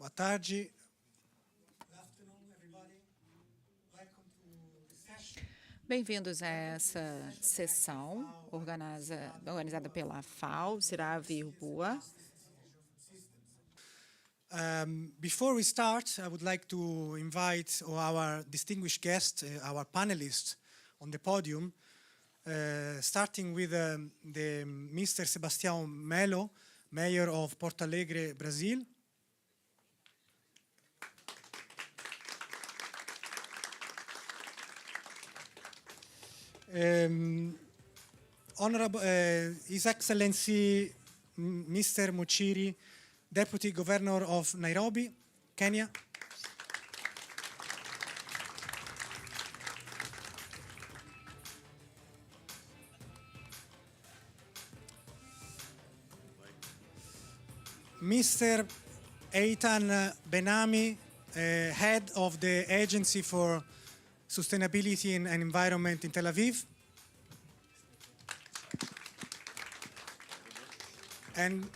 Boa tarde. Good afternoon, everybody. Welcome to the session. Bem-vindos a essa sessão organizada pela FAO CIRAD Antananarivo. Before we start, I would like to invite our distinguished guests, our panelists on the podium, starting with the Mr. Sebastião Melo, Mayor of Porto Alegre, Brazil. Honorable His Excellency Mr. Muchiri, Deputy Governor of Nairobi, Kenya. Mr. Eitan Benami, Head of the Agency for Sustainability and Environment in Tel Aviv. And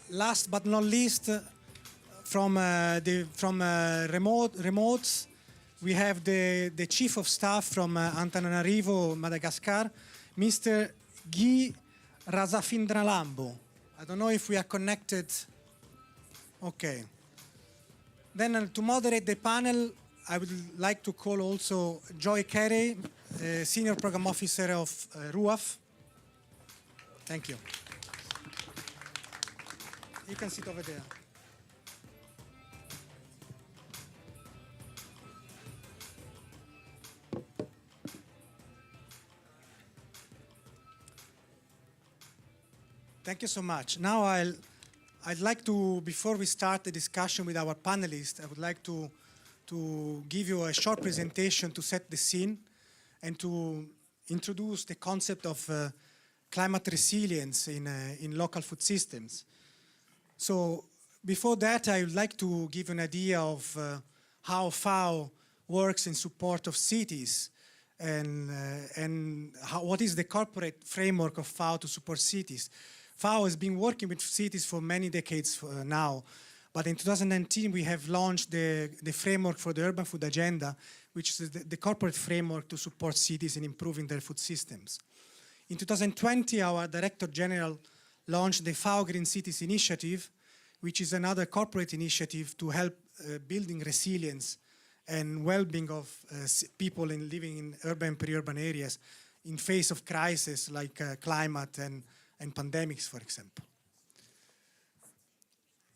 last but not least, from remotes, we have the Chief of Staff from Antananarivo, Madagascar, Mr. Guy Razafindralambo. I don't know if we are connected. Okay. Then to moderate the panel, I would like to call also Joy Carey, Senior Program Officer of RUAF. Thank you. You can sit over there. Thank you so much. Now I'd like to, before we start the discussion with our panelists, I would like to give you a short presentation to set the scene and to introduce the concept of climate resilience in local food systems. So before that, I would like to give an idea of how FAO works in support of cities and what is the corporate framework of FAO to support cities. FAO has been working with cities for many decades now, but in 2019 we have launched the framework for the Urban Food Agenda, which is the corporate framework to support cities in improving their food systems. In 2020, our Director General launched the FAO Green Cities Initiative, which is another corporate initiative to help building resilience and well-being of people living in urban and peri-urban areas in face of crises like climate and pandemics, for example.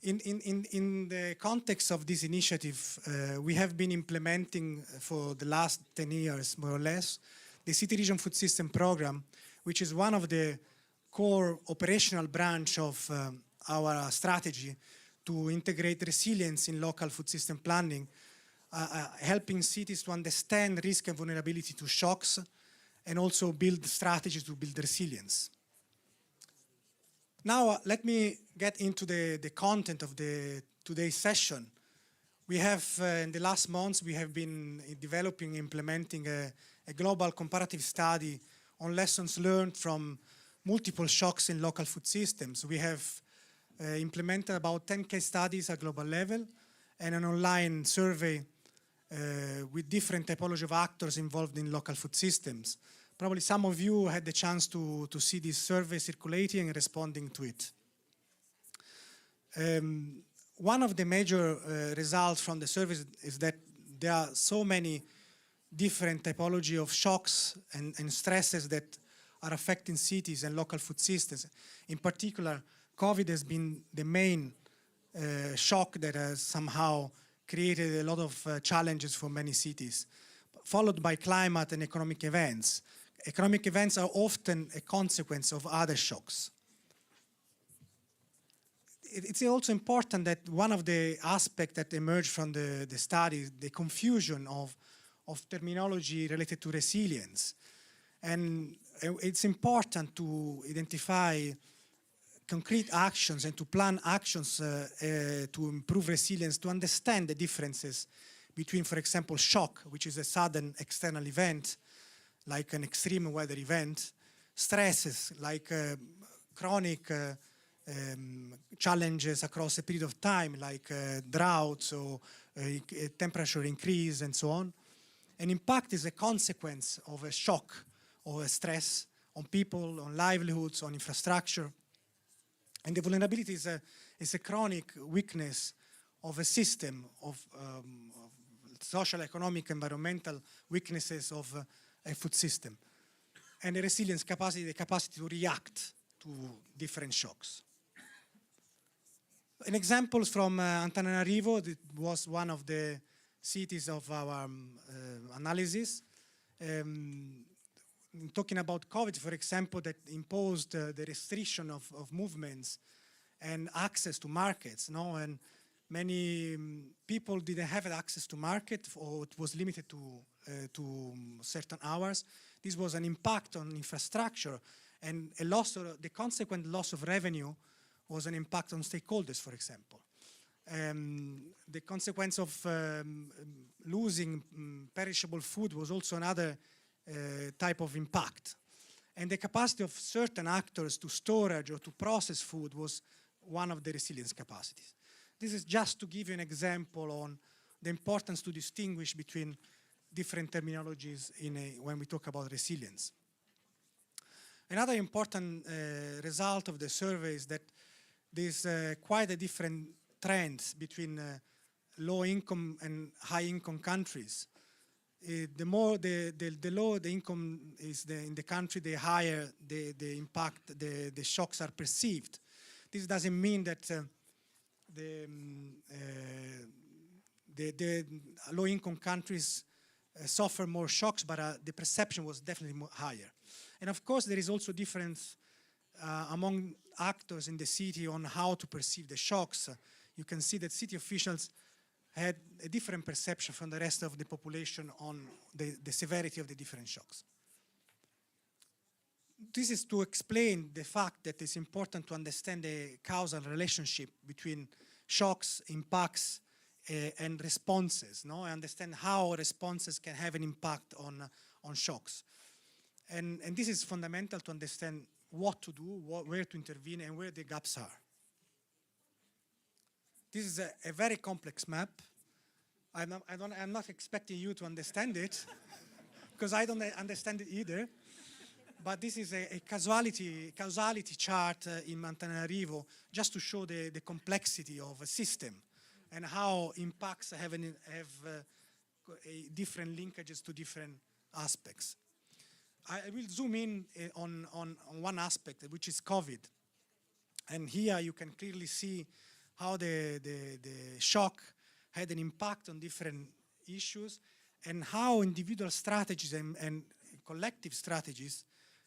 In the context of this initiative, we have been implementing for the last 10 years, more or less, the City Region Food System Program, which is one of the core operational branch of our strategy to integrate resilience in local food system planning, helping cities to understand risk and vulnerability to shocks, and also build strategies to build resilience. Now, let me get into the content of today's session. We have, in the last months, we have been developing, implementing a global comparative study on lessons learned from multiple shocks in local food systems. We have implemented about 10 case studies at global level and an online survey with different typology of actors involved in local food systems. Probably some of you had the chance to see this survey circulating and responding to it. One of the major results from the survey is that there are so many different typology of shocks and stresses that are affecting cities and local food systems. In particular, COVID has been the main shock that has somehow created a lot of challenges for many cities, followed by climate and economic events. Economic events are often a consequence of other shocks. It's also important that one of the aspects that emerged from the study is the confusion of terminology related to resilience. And it's important to identify concrete actions and to plan actions to improve resilience, to understand the differences between, for example, shock, which is a sudden external event, like an extreme weather event, stresses, like chronic challenges across a period of time, like droughts or temperature increase and so on. An impact is a consequence of a shock or a stress on people, on livelihoods, on infrastructure. And the vulnerability is a chronic weakness of a system of social, economic, environmental weaknesses of a food system. And the resilience capacity, the capacity to react to different shocks. An example from Antananarivo, that was one of the cities of our analysis. Talking about COVID, for example, that imposed the restriction of movements and access to markets, no? And many people didn't have access to market, or it was limited to certain hours. This was an impact on infrastructure, and a loss, or the consequent loss of revenue was an impact on stakeholders, for example. The consequence of losing perishable food was also another type of impact. And the capacity of certain actors to storage or to process food was one of the resilience capacities. This is just to give you an example on the importance to distinguish between different terminologies when we talk about resilience. Another important result of the survey is that there's quite a different trend between low-income and high-income countries. The more the lower the income is in the country, the higher the impact, the shocks are perceived. This doesn't mean that the low-income countries suffer more shocks, but the perception was definitely higher. And of course, there is also difference among actors in the city on how to perceive the shocks. You can see that city officials had a different perception from the rest of the population on the severity of the different shocks. This is to explain the fact that it's important to understand the causal relationship between shocks, impacts, and responses. No? I understand how responses can have an impact on shocks. And this is fundamental to understand what to do, where to intervene, and where the gaps are. This is a very complex map. I'm not expecting you to understand it, because I don't understand it either. But this is a causality chart in Antananarivo, just to show the complexity of a system and how impacts have different linkages to different aspects. I will zoom in on one aspect, which is COVID. And here you can clearly see how the shock had an impact on different issues, and how individual strategies and collective strategies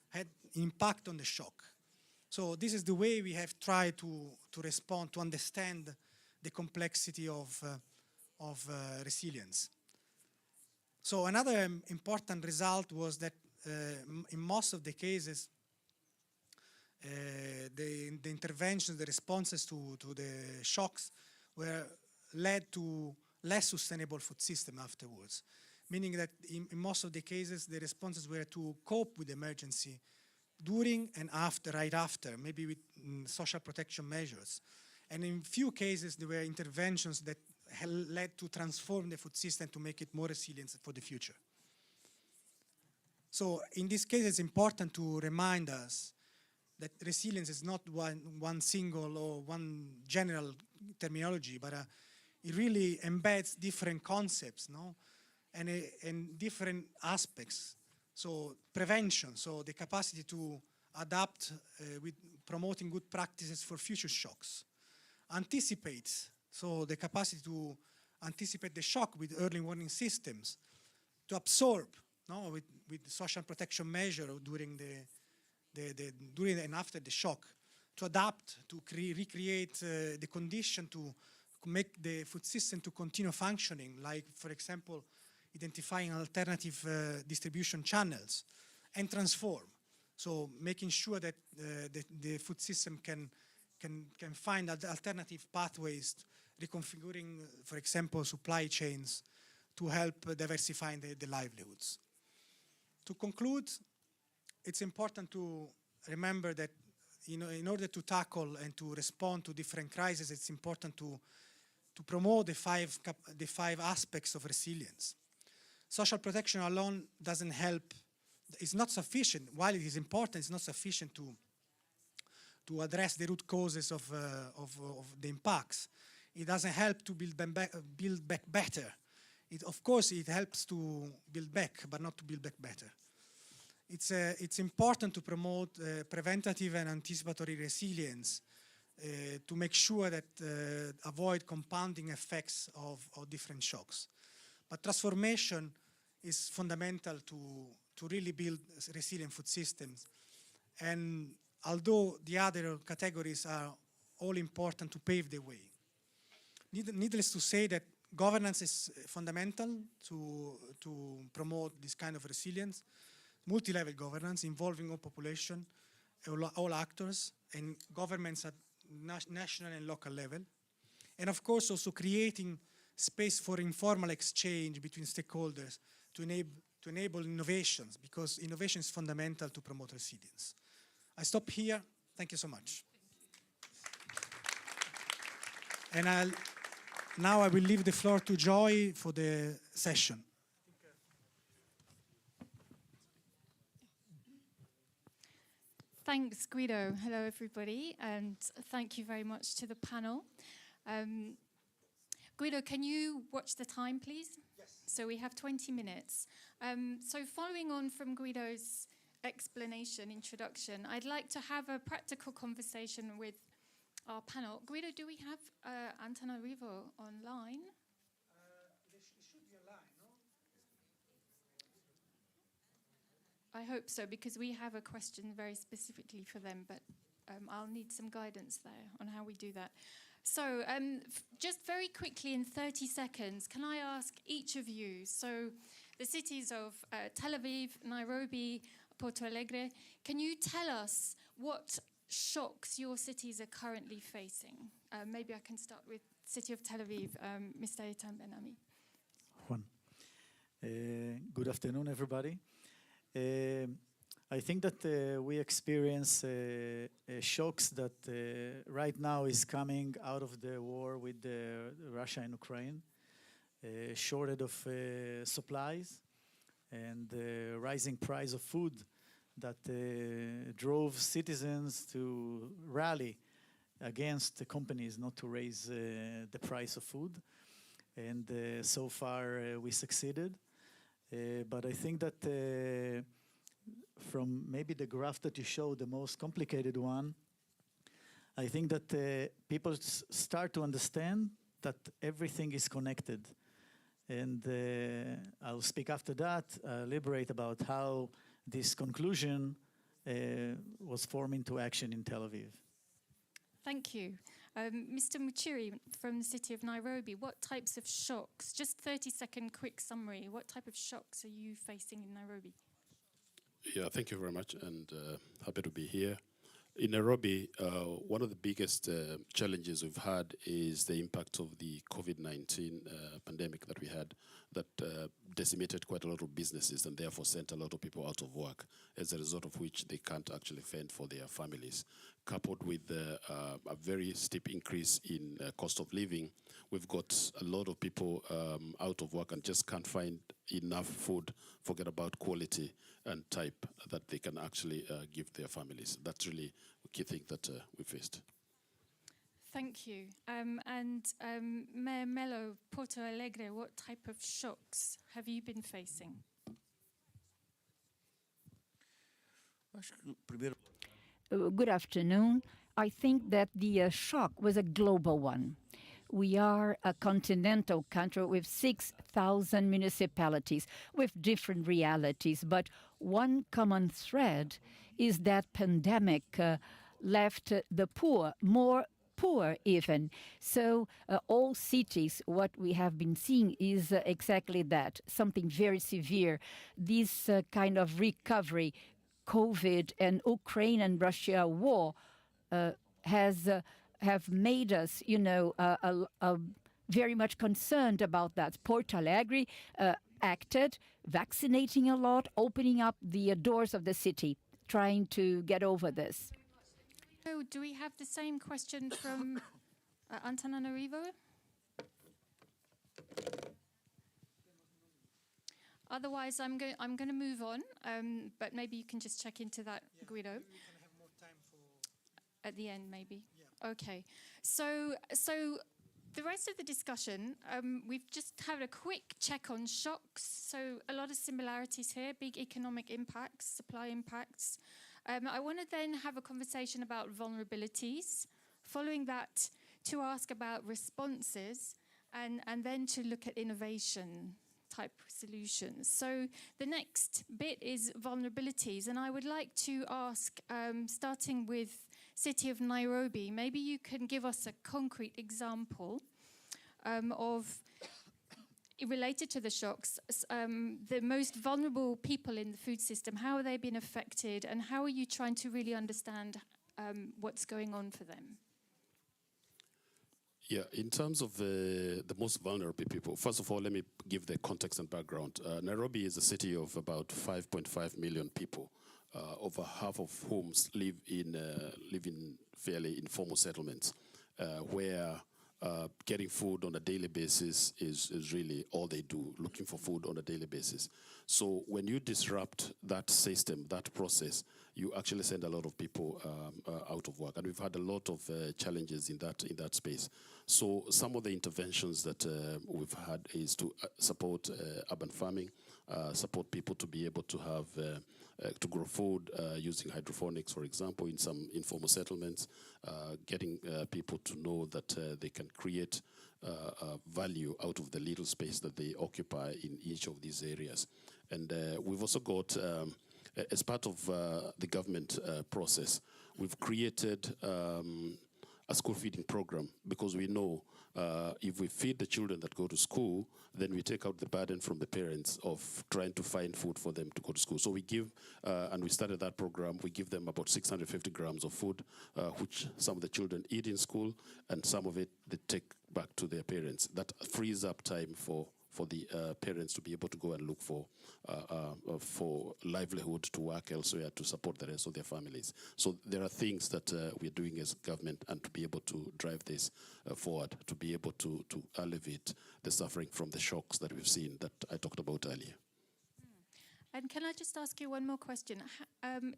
had impact on the shock. So this is the way we have tried to respond, to understand the complexity of resilience. So another important result was that in most of the cases, the interventions, the responses to the shocks were led to less sustainable food system afterwards. Meaning that in most of the cases, the responses were to cope with emergency during and after, right after, maybe with social protection measures. And in few cases, there were interventions that led to transform the food system to make it more resilient for the future. So in this case, it's important to remind us that resilience is not one single or one general terminology, but it really embeds different concepts, no? And different aspects. So prevention, so the capacity to adapt with promoting good practices for future shocks. Anticipate, so the capacity to anticipate the shock with early warning systems. To absorb, no, with social protection measure during during and after the shock. To adapt, to recreate the condition to make the food system to continue functioning, like, for example, identifying alternative distribution channels, and transform. So making sure that the food system can find alternative pathways, reconfiguring, for example, supply chains to help diversifying the livelihoods. To conclude, it's important to remember that in order to tackle and to respond to different crises, it's important to promote the five aspects of resilience. Social protection alone doesn't help. It's not sufficient. While it is important, it's not sufficient to address the root causes of the impacts. It doesn't help to build back better. Of course, it helps to build back, but not to build back better. It's important to promote preventative and anticipatory resilience to make sure that avoid compounding effects of different shocks. But transformation is fundamental to really build resilient food systems. And although the other categories are all important to pave the way. Needless to say that governance is fundamental to promote this kind of resilience. Multi-level governance involving all population, all actors, and governments at national and local level. And of course also creating space for informal exchange between stakeholders to enable innovations, because innovation is fundamental to promote resilience. I stop here. Thank you so much. And now I will leave the floor to Joy for the session. Thanks, Guido. Hello, everybody, and thank you very much to the panel. Guido, can you watch the time, please? Yes. So we have 20 minutes. So following on from Guido's explanation, introduction, I'd like to have a practical conversation with our panel. Guido, do we have Antananarivo online? It should be online, no? I hope so, because we have a question very specifically for them, but I'll need some guidance there on how we do that. So just very quickly in 30 seconds, can I ask each of you, so the cities of Tel Aviv, Nairobi, Porto Alegre, can you tell us what shocks your cities are currently facing? Maybe I can start with city of Tel Aviv, Mr. Eitan Ben-Ami. Juan. Good afternoon, everybody. I think that we experience shocks that right now is coming out of the war with Russia and Ukraine, shortage of supplies, and rising price of food that drove citizens to rally against the companies not to raise the price of food. And so far we succeeded. But I think that from maybe the graph that you showed, the most complicated one, I think that people start to understand that everything is connected. And I'll speak after that, elaborate about how this conclusion was formed into action in Tel Aviv. Thank you. Mr. Muchiri from the city of Nairobi, what types of shocks, just 30-second quick summary, what type of shocks are you facing in Nairobi? Yeah, thank you very much, and happy to be here. In Nairobi, one of the biggest challenges we've had is the impact of the COVID-19 pandemic that we had that decimated quite a lot of businesses and therefore sent a lot of people out of work, as a result of which they can't actually fend for their families. Coupled with a very steep increase in cost of living, we've got a lot of people out of work and just can't find enough food, forget about quality and type that they can actually give their families. That's really a key thing that we faced. Thank you. And Mayor Mello, Porto Alegre, what type of shocks have you been facing? Good afternoon. I think that the shock was a global one. We are a continental country with 6,000 municipalities with different realities, but one common thread is that pandemic left the poor more poor even. So all cities, what we have been seeing is exactly that, something very severe. This kind of recovery, COVID and Ukraine and Russia war have made us, very much concerned about that. Porto Alegre acted, vaccinating a lot, opening up the doors of the city, trying to get over this. So do we have the same question from Antananarivo? Otherwise, I'm going to move on, but maybe you can just check into that, Guido. Maybe we can have more time for At the end, maybe. Yeah. Okay. So the rest of the discussion, we've just had a quick check on shocks. So a lot of similarities here, big economic impacts, supply impacts. I want to then have a conversation about vulnerabilities. Following that, to ask about responses, and then to look at innovation type solutions. So the next bit is vulnerabilities, and I would like to ask, starting with City of Nairobi, maybe you can give us a concrete example of, related to the shocks, the most vulnerable people in the food system. How have they been affected, and how are you trying to really understand what's going on for them? Yeah, in terms of the most vulnerable people, first of all, let me give the context and background. Nairobi is a city of about 5.5 million people, over half of whom live in fairly informal settlements, where getting food on a daily basis is really all they do, looking for food on a daily basis. So when you disrupt that system, that process, you actually send a lot of people out of work. And we've had a lot of challenges in that space. So some of the interventions that we've had is to support urban farming, support people to be able to have to grow food using hydroponics, for example, in some informal settlements, getting people to know that they can create value out of the little space that they occupy in each of these areas. And we've also got, as part of the government process, we've created a school feeding program, because we know if we feed the children that go to school, then we take out the burden from the parents of trying to find food for them to go to school. So we give, and we started that program, we give them about 650 grams of food, which some of the children eat in school, and some of it they take back to their parents. That frees up time for the parents to be able to go and look for livelihood, to work elsewhere, to support the rest of their families. So there are things that we're doing as government, and to be able to drive this forward, to be able to alleviate the suffering from the shocks that we've seen that I talked about earlier. And can I just ask you one more question?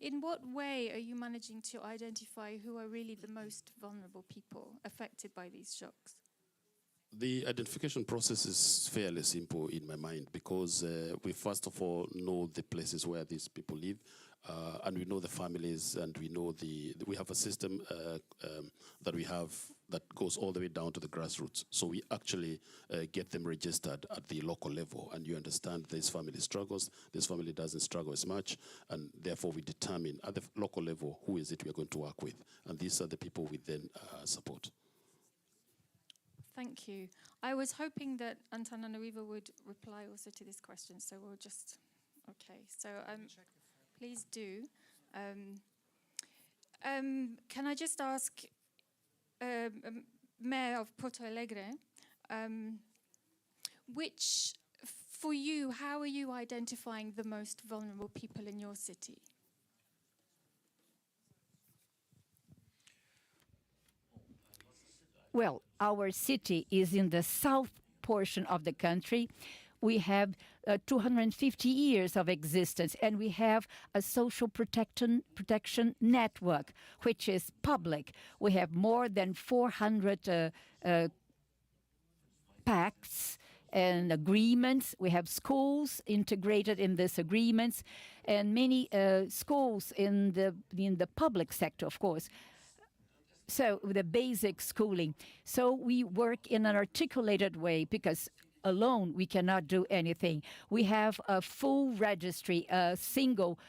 In what way are you managing to identify who are really the most vulnerable people affected by these shocks? The identification process is fairly simple in my mind, because we first of all know the places where these people live, and we know the families, and we know we have a system that we have that goes all the way down to the grassroots. So we actually get them registered at the local level, and you understand this family struggles, this family doesn't struggle as much, and therefore we determine at the local level who is it we are going to work with, and these are the people we then support. Thank you. I was hoping that Antananarivo would reply also to this question, so we'll just, okay. So please do. Can I just ask Mayor of Porto Alegre, for you, how are you identifying the most vulnerable people in your city? Well, our city is in the south portion of the country. We have 250 years of existence, and we have a social protection network, which is public. We have more than 400 pacts and agreements. We have schools integrated in these agreements, and many schools in the public sector, of course. So the basic schooling. So we work in an articulated way, because alone we cannot do anything. We have a full registry, a single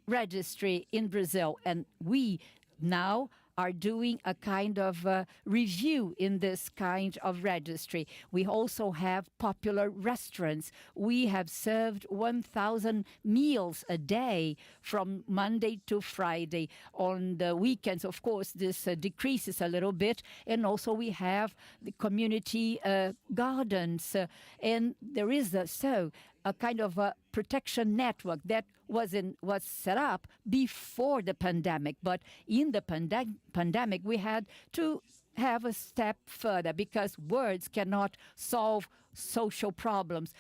registry in Brazil, and we now are doing a kind of review in this kind of registry. We also have popular restaurants. We have served 1,000 meals a day from Monday to Friday. On the weekends, of course, this decreases a little bit. And also we have the community gardens. And there is a kind of a protection network that was set up before the pandemic. But in the pandemic, we had to have a step further because words cannot solve social problems.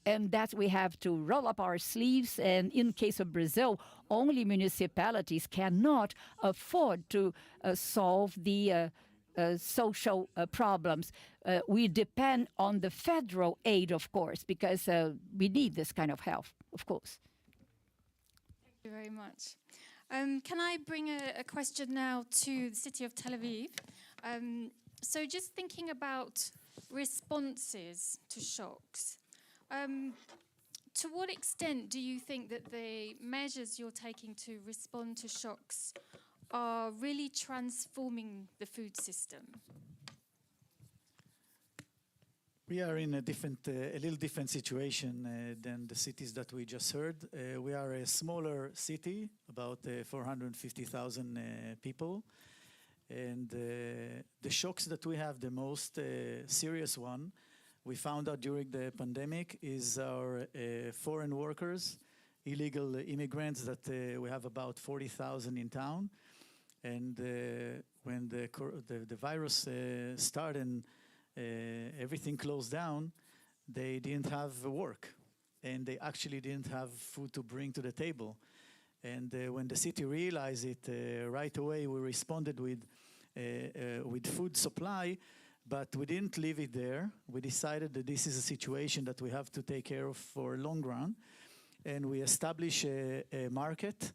And that we have to roll up our sleeves. And in case of Brazil, only municipalities cannot afford to solve the social problems. We depend on the federal aid, of course, because we need this kind of help, of course. Thank you very much. Can I bring a question now to the city of Tel Aviv? So just thinking about responses to shocks, to what extent do you think that the measures you're taking to respond to shocks are really transforming the food system? We are in a little different situation than the cities that we just heard. We are a smaller city, about 450,000 people. And the shocks that we have, the most serious one, we found out during the pandemic, is our foreign workers, illegal immigrants that we have about 40,000 in town. And when the virus started and everything closed down, they didn't have work. And they actually didn't have food to bring to the table. And when the city realized it, right away we responded with food supply, but we didn't leave it there. We decided that this is a situation that we have to take care of for a long run. And we established a market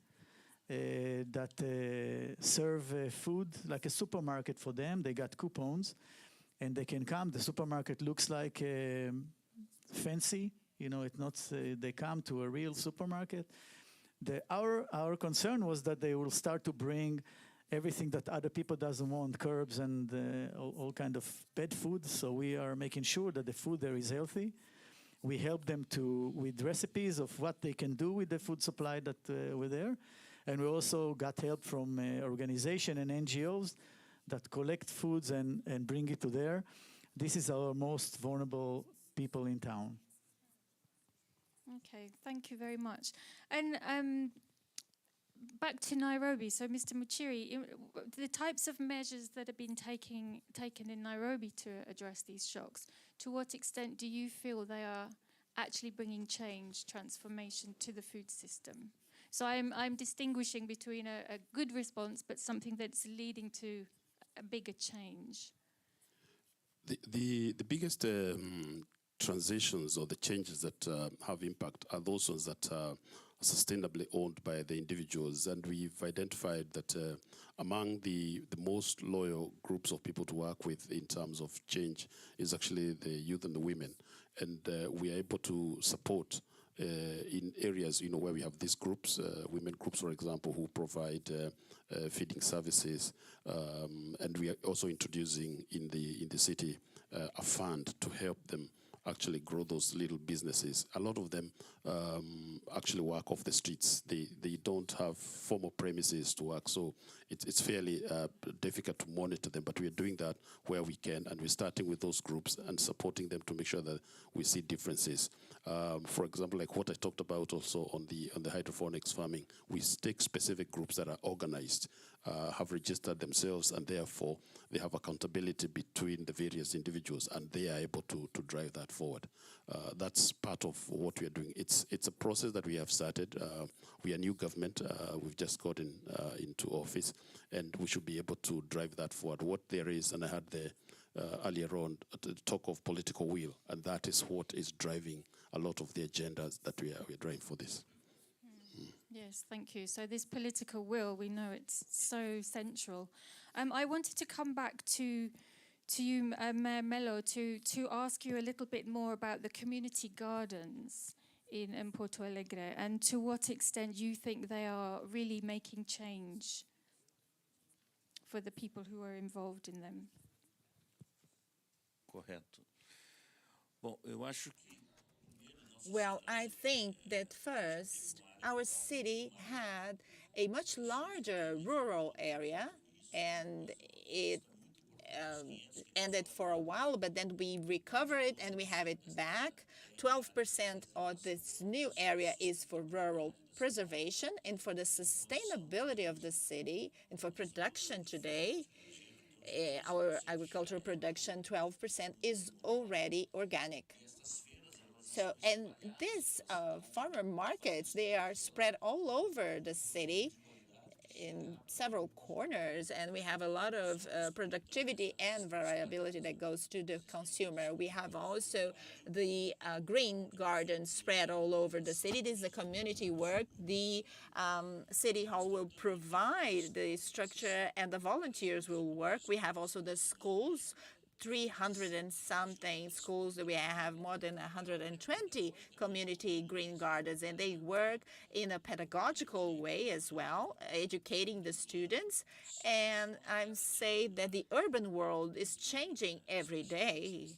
that serve food like a supermarket for them. They got coupons and they can come. The supermarket looks like fancy, you know, it's not, they come to a real supermarket. Our concern was that they will start to bring everything that other people doesn't want, curbs and all kind of pet food. So we are making sure that the food there is healthy. We help them with recipes of what they can do with the food supply that were there. And we also got help from organizations and NGOs that collect foods and bring it to there. This is our most vulnerable people in town. Okay, thank you very much. And back to Nairobi. So, Mr. Muchiri, the types of measures that have been taken in Nairobi to address these shocks, to what extent do you feel they are actually bringing change, transformation to the food system? So I'm distinguishing between a good response, but something that's leading to a bigger change. The biggest transitions or the changes that have impact are those ones that are sustainably owned by the individuals. And we've identified that among the most loyal groups of people to work with in terms of change is actually the youth and the women. And we are able to support in areas, you know, where we have these groups, women groups, for example, who provide feeding services, and we are also introducing in the city a fund to help them actually grow those little businesses. A lot of them actually work off the streets. They don't have formal premises to work, so it's fairly difficult to monitor them, but we are doing that where we can, and we're starting with those groups and supporting them to make sure that we see differences. For example, like what I talked about also on the hydroponics farming, we take specific groups that are organized, have registered themselves, and therefore they have accountability between the various individuals, and they are able to drive that forward. That's part of what we are doing. It's a process that we have started. We are new government. We've just gotten into office, and we should be able to drive that forward. What there is, and I had earlier on the talk of political will, and that is what is driving a lot of the agendas that we are driving for this. Yes, thank you. So this political will, we know it's so central. I wanted to come back to you, Mayor Mello, to ask you a little bit more about the community gardens in Porto Alegre, and to what extent you think they are really making change for the people who are involved in them. Correto. Bom, eu acho que Well, I think that first, our city had a much larger rural area, and it ended for a while, but then we recover it and we have it back. 12% of this new area is for rural preservation and for the sustainability of the city and for production today. Our agricultural production, 12% is already organic. So, and these farmer markets, they are spread all over the city in several corners, and we have a lot of productivity and variability that goes to the consumer. We have also the green gardens spread all over the city. This is a community work. The city hall will provide the structure and the volunteers will work. We have also the schools, 300 and something schools. We have more than 120 community green gardens, and they work in a pedagogical way as well, educating the students. And I'm saying that the urban world is changing every day.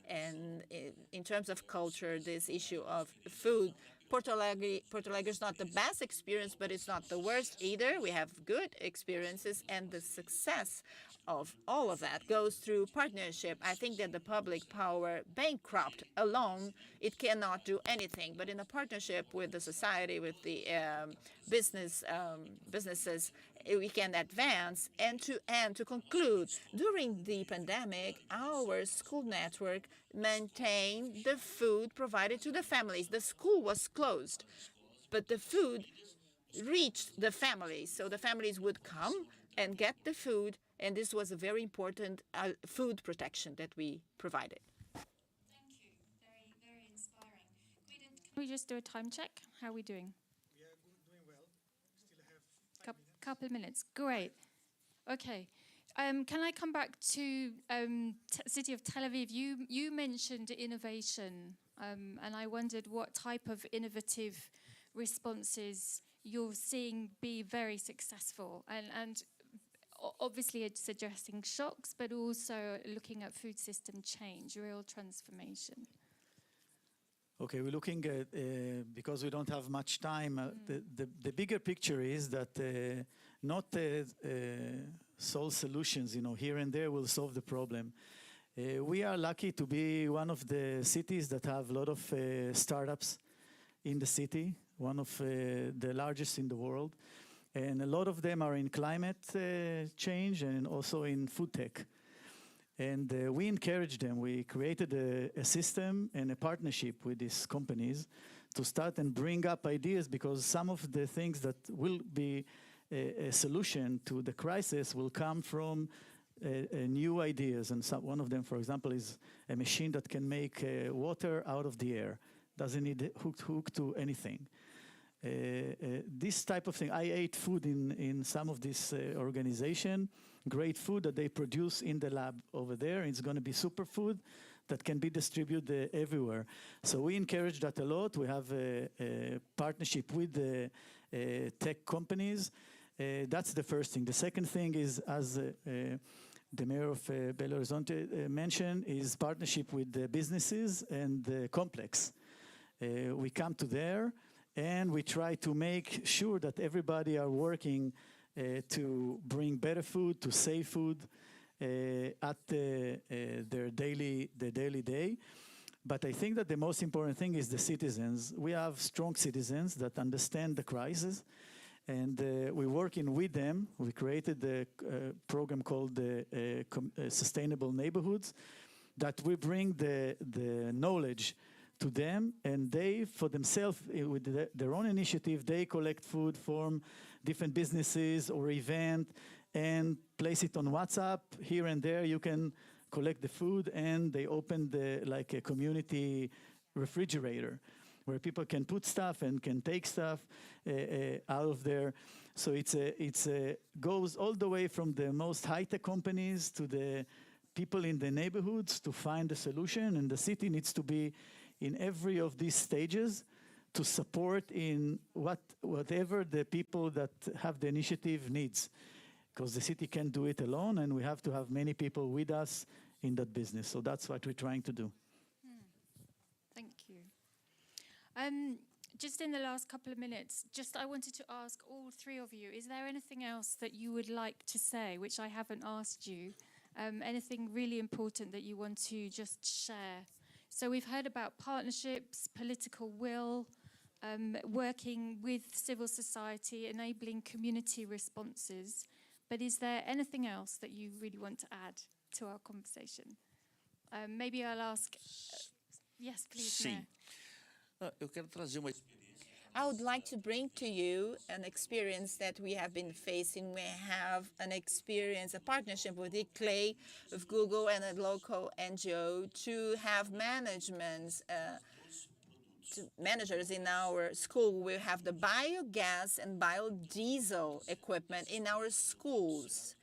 And in terms of culture, this issue of food, Porto Alegre is not the best experience, but it's not the worst either. We have good experiences, and the success of all of that goes through partnership. I think that the public power, bankrupt alone, it cannot do anything. But in a partnership with the society, with the businesses, we can advance. And to conclude, during the pandemic, our school network maintained the food provided to the families. The school was closed, but the food reached the families. So the families would come and get the food, and this was a very important food protection that we provided. Thank you. Very, very inspiring. Can we just do a time check? How are we doing? We are doing well. We still have 5 minutes. Couple of minutes. Great. Okay. Can I come back to city of Tel Aviv? You mentioned innovation, and I wondered what type of innovative responses you're seeing be very successful, and obviously it's addressing shocks, but also looking at food system change, real transformation. Okay, we're looking at, because we don't have much time, the bigger picture is that not solve solutions, here and there will solve the problem. We are lucky to be one of the cities that have a lot of startups in the city, one of the largest in the world. And a lot of them are in climate change and also in food tech. And we encourage them. We created a system and a partnership with these companies to start and bring up ideas, because some of the things that will be a solution to the crisis will come from new ideas. And one of them, for example, is a machine that can make water out of the air. Doesn't need hook to anything. This type of thing, I ate food in some of this organization, great food that they produce in the lab over there. It's going to be superfood that can be distributed everywhere. So we encourage that a lot. We have a partnership with the tech companies. That's the first thing. The second thing is, as the mayor of Belo Horizonte mentioned, is partnership with the businesses and the complex. We come to there, and we try to make sure that everybody are working to bring better food, to save food at their daily day. But I think that the most important thing is the citizens. We have strong citizens that understand the crisis, and we're working with them. We created a program called Sustainable Neighborhoods, that we bring the knowledge to them, and they, for themselves, with their own initiative, they collect food from different businesses or event and place it on WhatsApp. Here and there, you can collect the food, and they open like a community refrigerator where people can put stuff and can take stuff out of there. So it's goes all the way from the most high-tech companies to the people in the neighborhoods to find a solution, and the city needs to be in every of these stages to support in whatever the people that have the initiative needs. Because the city can't do it alone, and we have to have many people with us in that business. So that's what we're trying to do. Thank you. Just in the last couple of minutes, I wanted to ask all three of you, is there anything else that you would like to say, which I haven't asked you, anything really important that you want to just share. So we've heard about partnerships, political will, working with civil society, enabling community responses. But is there anything else that you really want to add to our conversation? Maybe I'll ask. Yes, please. Sim. Eu quero trazer uma I would like to bring to you an experience that we have been facing. We have an experience, a partnership with ICLEI, with Google and a local NGO to have managers in our school. We have the biogas and biodiesel equipment in our schools.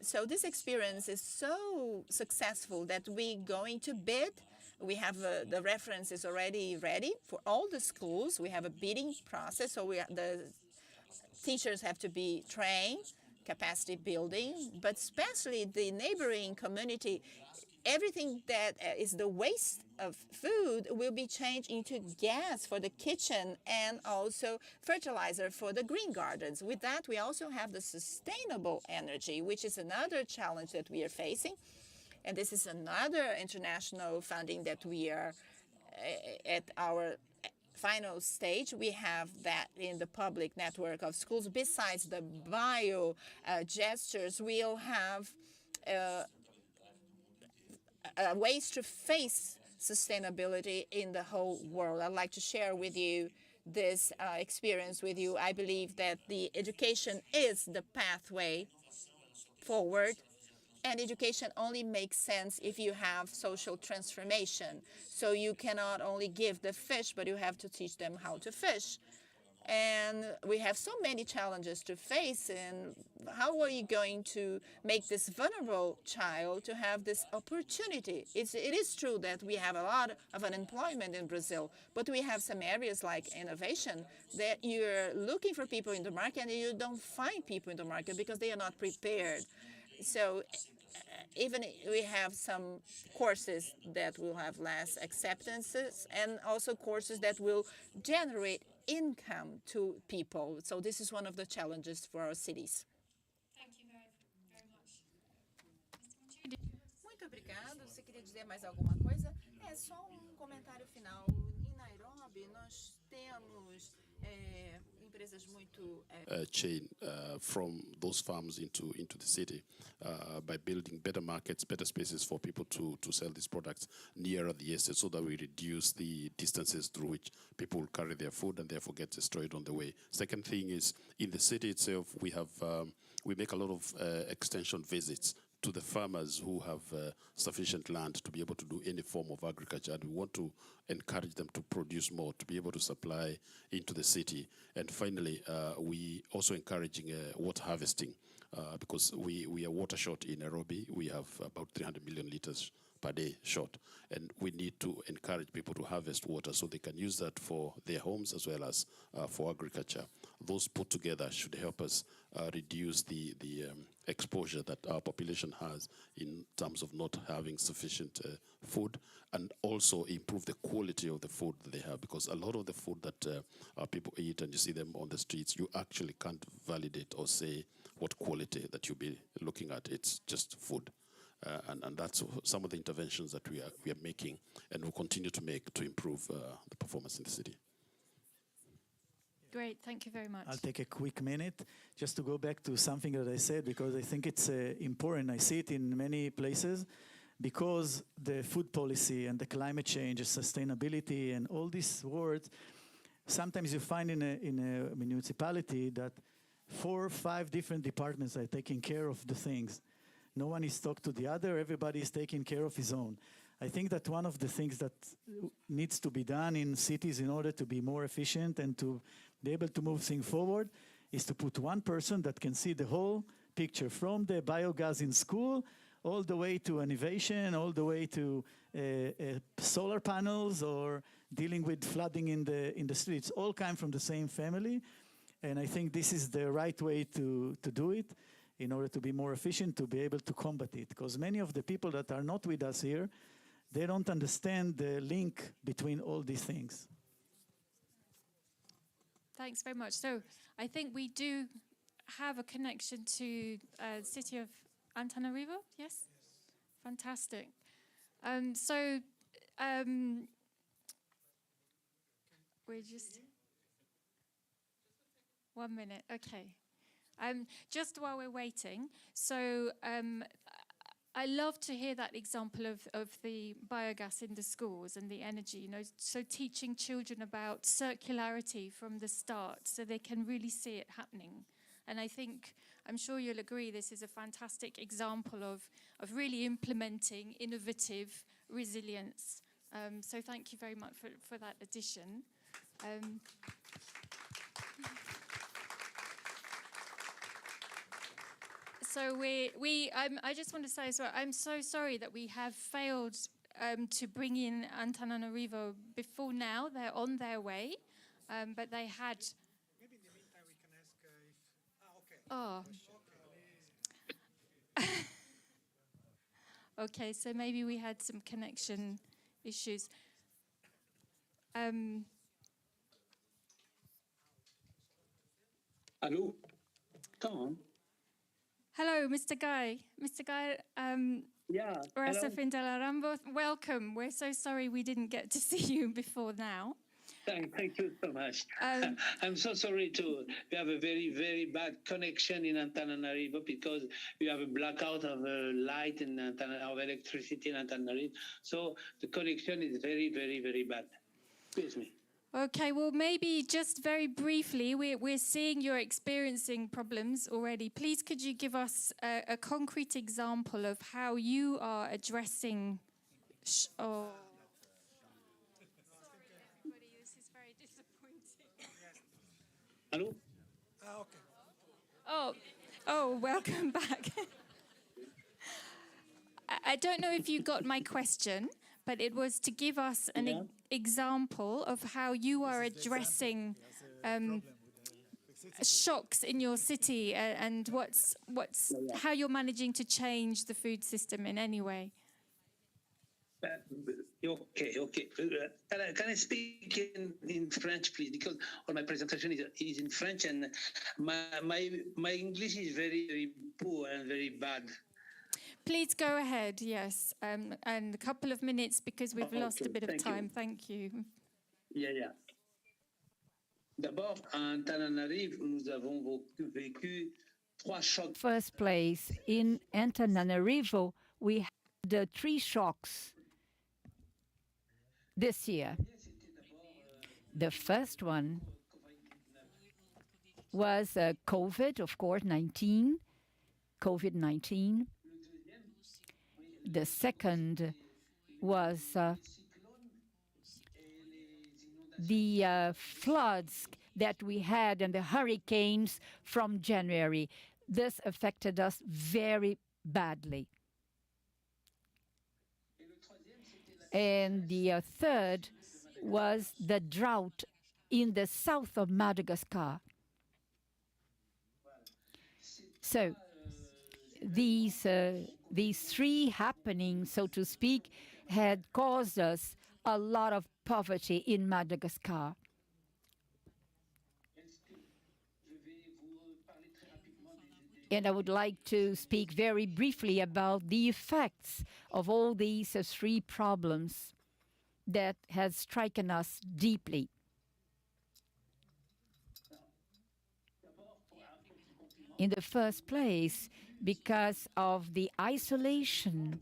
So this experience is so successful that we're going to bid. We have the reference is already ready for all the schools. We have a bidding process, so the teachers have to be trained, capacity building, but especially the neighboring community. Everything that is the waste of food will be changed into gas for the kitchen and also fertilizer for the green gardens. With that, we also have the sustainable energy, which is another challenge that we are facing. And this is another international funding that we are at our final stage. We have that in the public network of schools. Besides the bio gestures, we'll have ways to face sustainability in the whole world. I'd like to share with you this experience with you. I believe that the education is the pathway forward. And education only makes sense if you have social transformation. So you cannot only give the fish, but you have to teach them how to fish. And we have so many challenges to face. And how are you going to make this vulnerable child to have this opportunity? It is true that we have a lot of unemployment in Brazil, but we have some areas like innovation that you're looking for people in the market and you don't find people in the market because they are not prepared. So even we have some courses that will have less acceptances and also courses that will generate income to people. So this is one of the challenges for our cities. Thank you very much. Muito obrigado. Você queria dizer mais alguma coisa? É só comentário final. Em Nairobi, nós temos empresas muito chain from those farms into the city by building better markets, better spaces for people to sell these products nearer the estate, so that we reduce the distances through which people will carry their food and therefore get destroyed on the way. Second thing is, in the city itself, we have we make a lot of extension visits to the farmers who have sufficient land to be able to do any form of agriculture. And we want to encourage them to produce more, to be able to supply into the city. And finally, we also encouraging water harvesting because we are water short in Nairobi. We have about 300 million liters per day short. And we need to encourage people to harvest water so they can use that for their homes as well as for agriculture. Those put together should help us reduce the exposure that our population has in terms of not having sufficient food, and also improve the quality of the food that they have, because a lot of the food that people eat and you see them on the streets, you actually can't validate or say what quality that you'll be looking at. It's just food. And that's some of the interventions that we are making and will continue to make to improve the performance in the city. Great, thank you very much. I'll take a quick minute just to go back to something that I said, because I think it's important. I see it in many places, because the food policy and the climate change, sustainability, and all these words, sometimes you find in a municipality that 4 or 5 different departments are taking care of the things. No one is talking to the other, everybody is taking care of his own. I think that one of the things that needs to be done in cities in order to be more efficient and to be able to move things forward is to put one person that can see the whole picture, from the biogas in school all the way to innovation, all the way to solar panels or dealing with flooding in the streets. All come from the same family. And I think this is the right way to do it in order to be more efficient, to be able to combat it. Because many of the people that are not with us here, they don't understand the link between all these things. Thanks very much. So I think we do have a connection to the city of Antananarivo, yes? Fantastic. So we're just 1 minute. Okay. Just while we're waiting, so I love to hear that example of the biogas in the schools and the energy, you know, so teaching children about circularity from the start so they can really see it happening. And I think, I'm sure you'll agree, this is a fantastic example of really implementing innovative resilience. So thank you very much for that addition. So I just want to say as well, I'm so sorry that we have failed to bring in Antananarivo before now. They're on their way, but they had. Maybe in the meantime we can ask if. Okay. Okay, so maybe we had some connection issues. Hello, Tom. Hello, Mr. Guy. Mr. Guy, Yeah. Rasaf Hello. Indalarambo, welcome. We're so sorry we didn't get to see you before now. Thank you so much. I'm so sorry we have a very, very bad connection in Antananarivo because we have a blackout of light and of electricity in Antananarivo. So the connection is very, very, very bad. Excuse me. Okay, well, maybe just very briefly, we're seeing you're experiencing problems already. Please, could you give us a concrete example of how you are addressing... Sorry, everybody, this is very disappointing. Hello? Okay. Oh, welcome back. I don't know if you got my question, but it was to give us an example of how you are addressing shocks in your city and how you're managing to change the food system in any way. Okay. Can I speak in French, please? Because all my presentation is in French, and my English is very, very poor and very bad. Please go ahead, yes. And a couple of minutes because we've lost a bit of time. Thank you. Yeah. D'abord, à Antananarivo, nous avons vécu 3 chocs. First place, in Antananarivo, we had 3 shocks this year. The first one was COVID, of course, COVID-19. The second was the floods that we had and the hurricanes from January. This affected us very badly. And the third was the drought in the south of Madagascar. So these 3 happenings, so to speak, had caused us a lot of poverty in Madagascar. And I would like to speak very briefly about the effects of all these 3 problems that has stricken us deeply. In the first place, because of the isolation,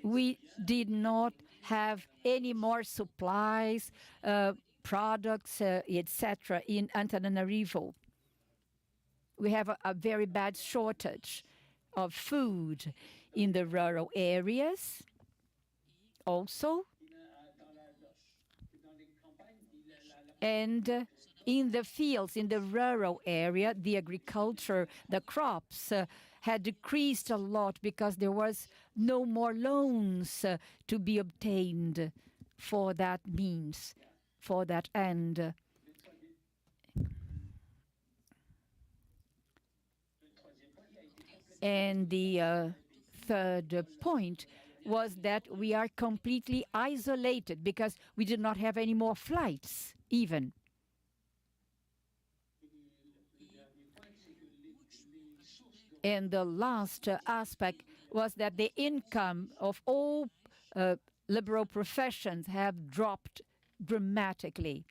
we did not have any more supplies, products, etc. in Antananarivo. We have a very bad shortage of food in the rural areas also. And in the fields, in the rural area, the agriculture, the crops had decreased a lot because there was no more loans to be obtained for that means, for that end. And the third point was that we are completely isolated because we did not have any more flights, even. And the last aspect was that the income of all liberal professions have dropped dramatically.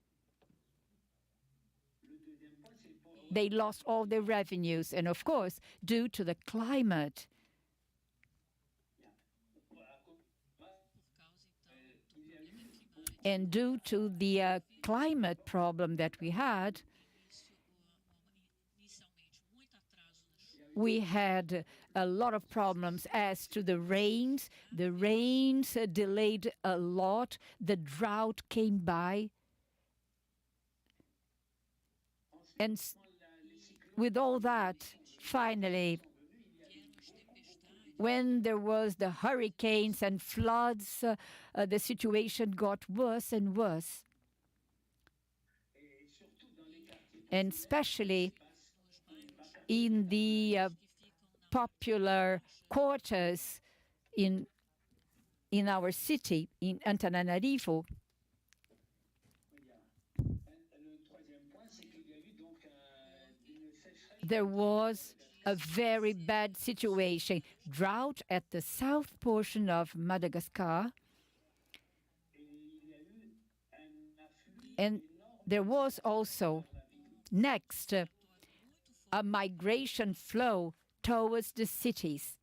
They lost all their revenues, and of course, due to the climate. And due to the climate problem that we had, we had a lot of problems as to the rains. The rains delayed a lot. The drought came by. And with all that, finally, when there was the hurricanes and floods, the situation got worse and worse. And especially in the popular quarters in our city, in Antananarivo. There was a very bad situation, drought at the south portion of Madagascar. And there was also, next, a migration flow towards the cities.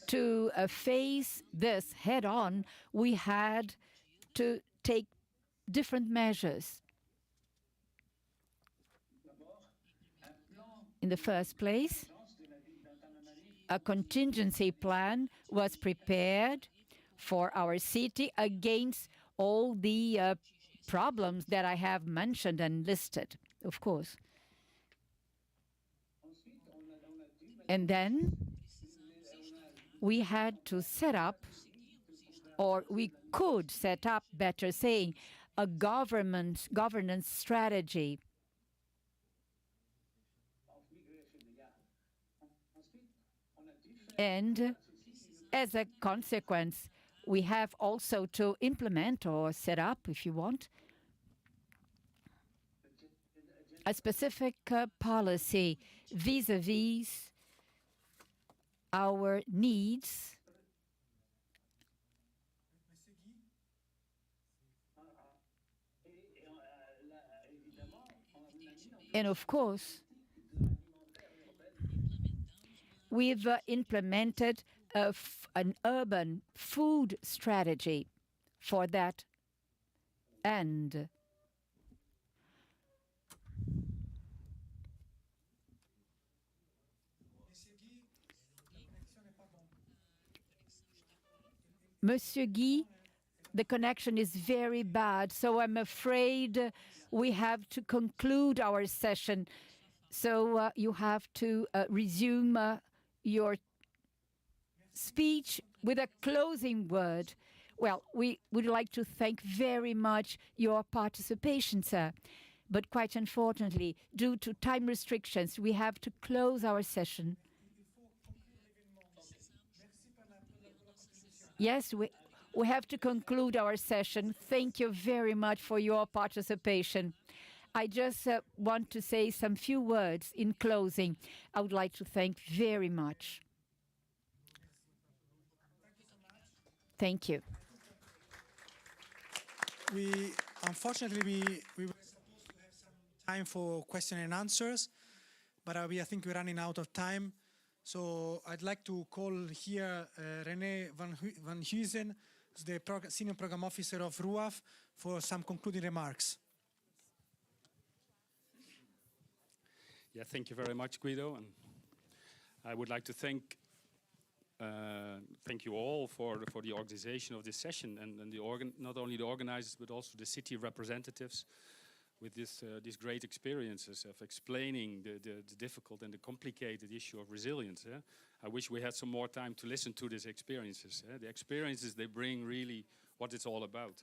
To face this head-on, we had to take different measures. In the first place, a contingency plan was prepared for our city against all the problems that I have mentioned and listed, of course. And then we had to set up, or we could set up, better saying, a governance strategy. And as a consequence, we have also to implement or set up, if you want, a specific policy vis-a-vis our needs. And of course, we've implemented an urban food strategy for that end. Monsieur Guy, the connection is very bad, so I'm afraid we have to conclude our session. So you have to resume your speech with a closing word. Well, we would like to thank very much your participation, sir. But quite unfortunately, due to time restrictions, we have to close our session. Yes, we have to conclude our session. Thank you very much for your participation. I just want to say some few words in closing. I would like to thank very much. Thank you. Unfortunately, we were supposed to have some time for question and answers, but I think we're running out of time. So I'd like to call here René van Huysen, the Senior Program Officer of RUAF, for some concluding remarks. Yeah, thank you very much, Guido. And I would like to thank you all for the organization of this session, and not only the organizers but also the city representatives with these great experiences of explaining the difficult and the complicated issue of resilience. I wish we had some more time to listen to these experiences. The experiences, they bring really what it's all about.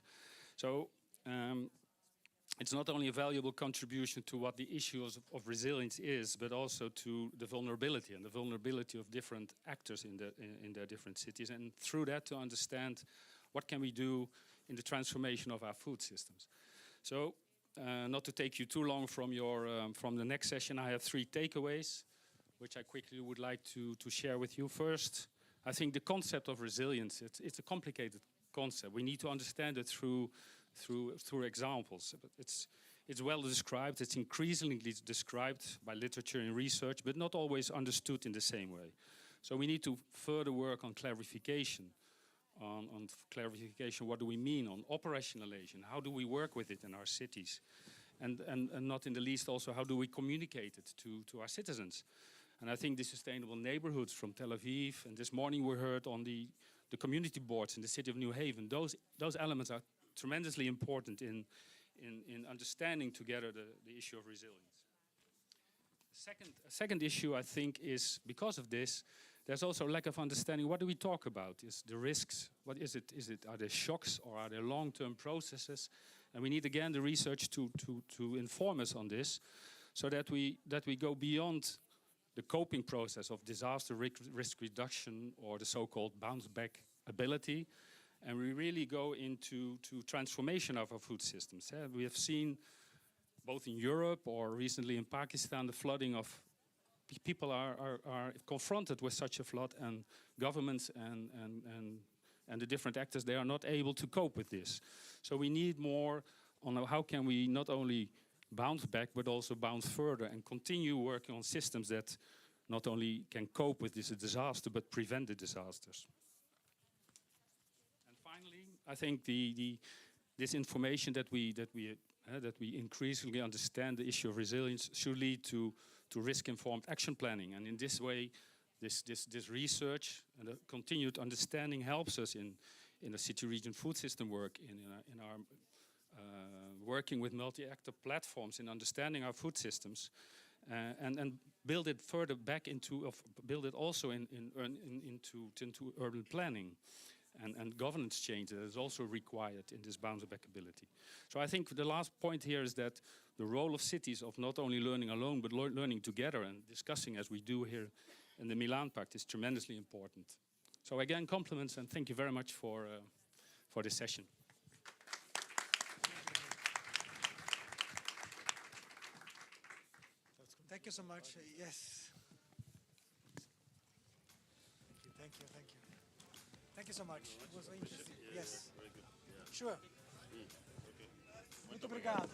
So it's not only a valuable contribution to what the issue of resilience is, but also to the vulnerability and the vulnerability of different actors in their different cities. And through that, to understand what can we do in the transformation of our food systems. So, not to take you too long from from the next session, I have 3 takeaways, which I quickly would like to share with you. First, I think the concept of resilience, it's a complicated concept. We need to understand it through examples. But it's well described, it's increasingly described by literature and research, but not always understood in the same way. So we need to further work on clarification. On clarification, what do we mean? On operationalization, how do we work with it in our cities? And not in the least also, how do we communicate it to our citizens? And I think the sustainable neighborhoods from Tel Aviv, and this morning we heard on the community boards in the city of New Haven, those elements are tremendously important in understanding together the issue of resilience. The second issue, I think, is because of this, there's also a lack of understanding. What do we talk about? Is the risks? What is it? Are there shocks or are there long-term processes? And we need again the research to inform us on this, so that we go beyond the coping process of disaster risk reduction or the so-called bounce-back ability, and we really go into transformation of our food systems. We have seen both in Europe or recently in Pakistan the flooding of people are confronted with such a flood, and governments and the different actors, they are not able to cope with this. So we need more on how can we not only bounce back but also bounce further and continue working on systems that not only can cope with this disaster but prevent the disasters. And finally, I think this information that we increasingly understand the issue of resilience should lead to risk-informed action planning. And in this way, this research and the continued understanding helps us in the city-region food system work, in our working with multi-actor platforms in understanding our food systems, and build it further back build it also into urban planning. And governance change that is also required in this bounce-back ability. So I think the last point here is that the role of cities of not only learning alone, but learning together and discussing as we do here in the Milan Pact is tremendously important. So again, compliments and thank you very much for this session. Thank you so much. Yes. Thank you. Thank you so much. It was very interesting. Yes. Very good. Yeah. Sure. Okay. Muito obrigado.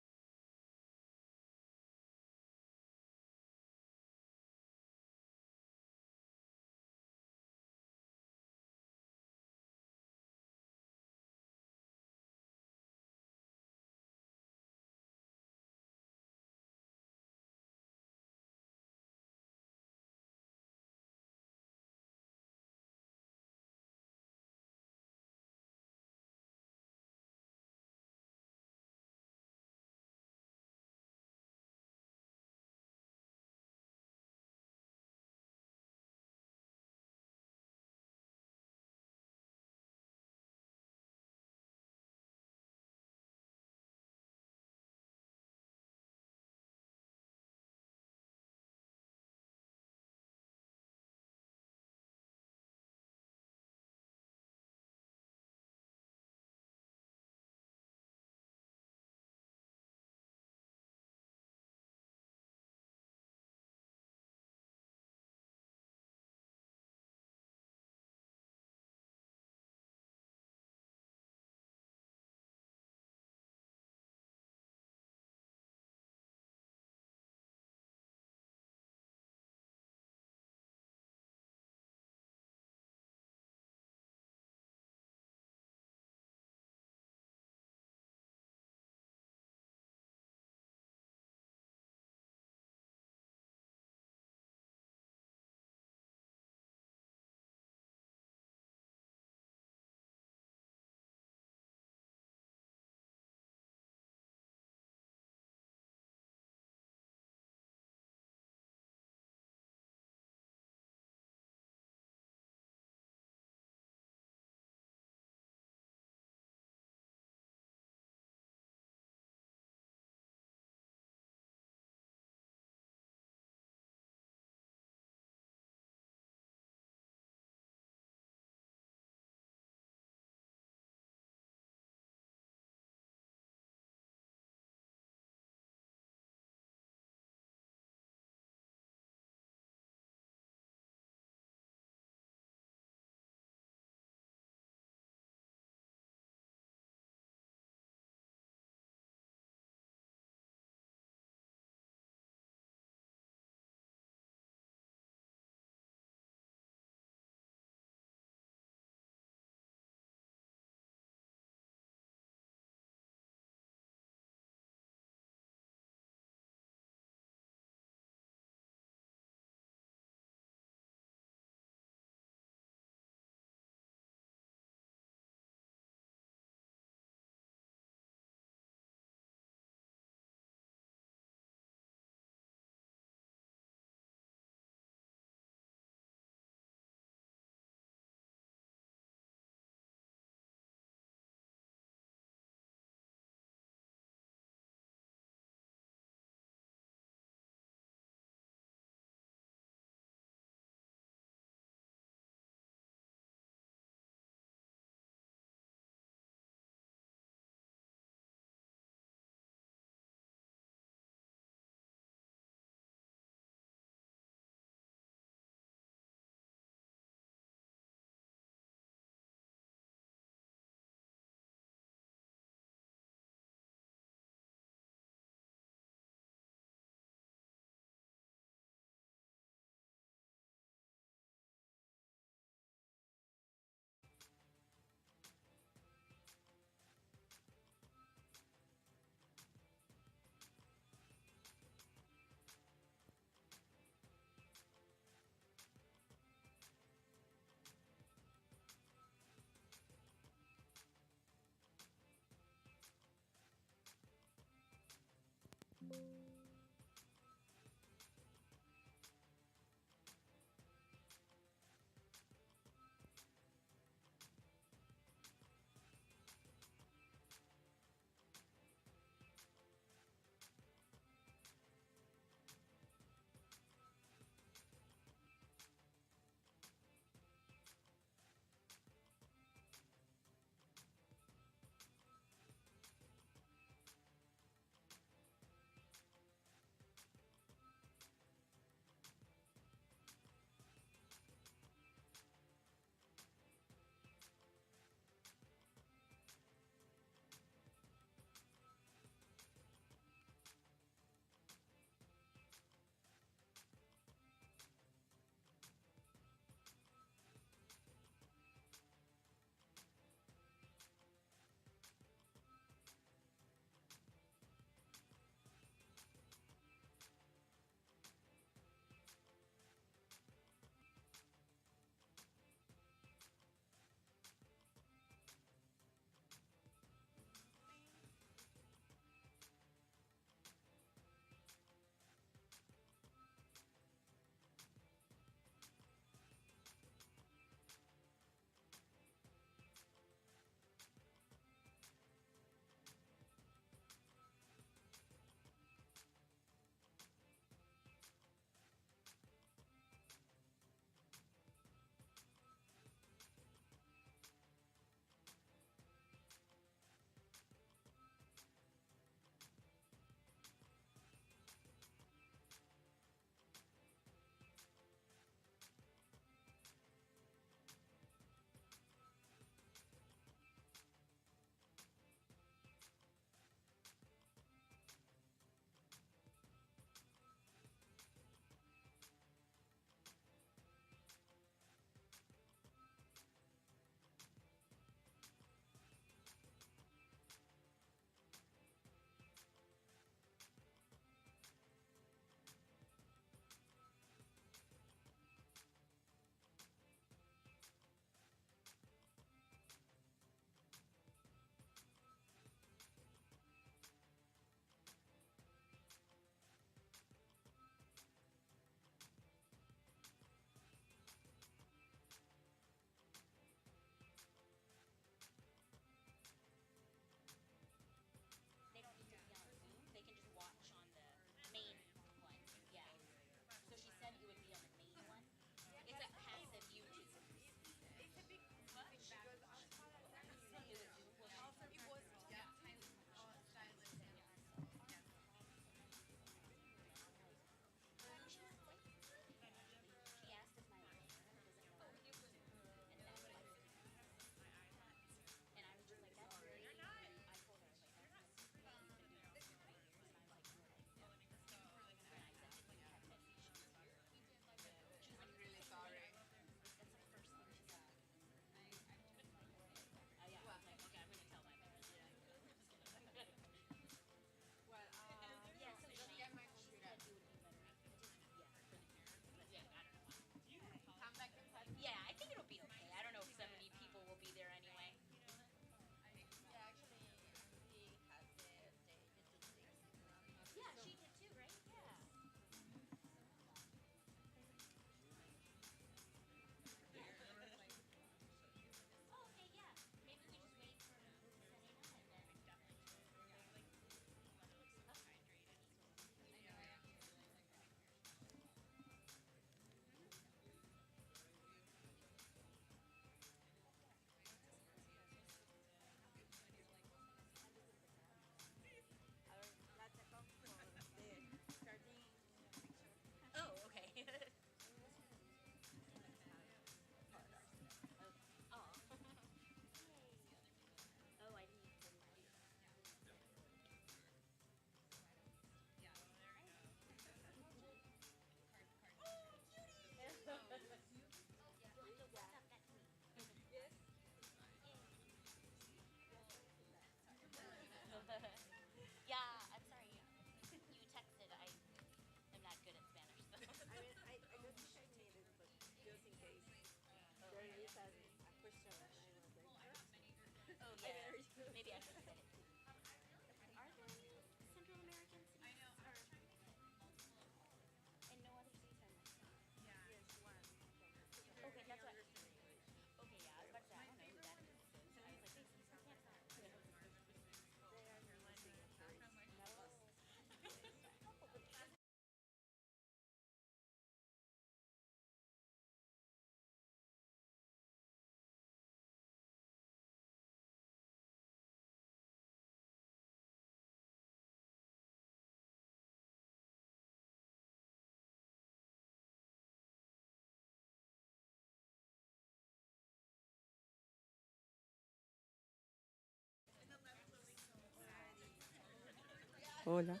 Hola.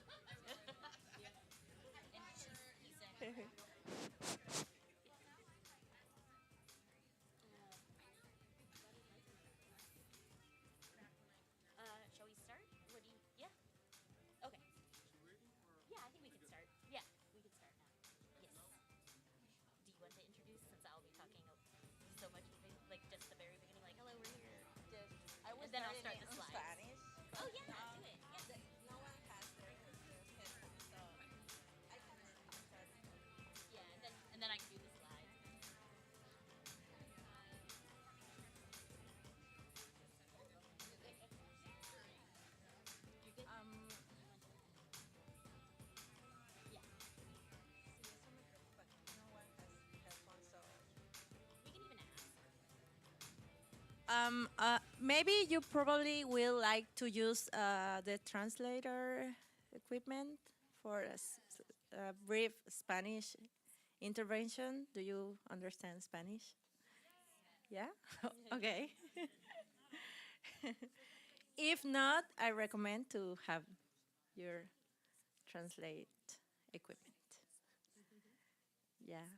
Shall we start? What do you, yeah? Okay. Yeah, I think we can start. Yeah, we can start now. Yes. Do you want to introduce, since I'll be talking so much, like just the very beginning, like, hello, we're here. And then I'll start the slides. Spanish. Oh, yeah, do it. Yeah. No one has their headphones, so I can start. Yeah, and then I can do the slides. Yeah. Sí, eso me preocupa, que no one has headphones, so. We can even ask. Maybe you probably will like to use the translator equipment for a brief Spanish intervention. Do you understand Spanish? Yeah? Okay. If not, I recommend to have your translate equipment. Yeah.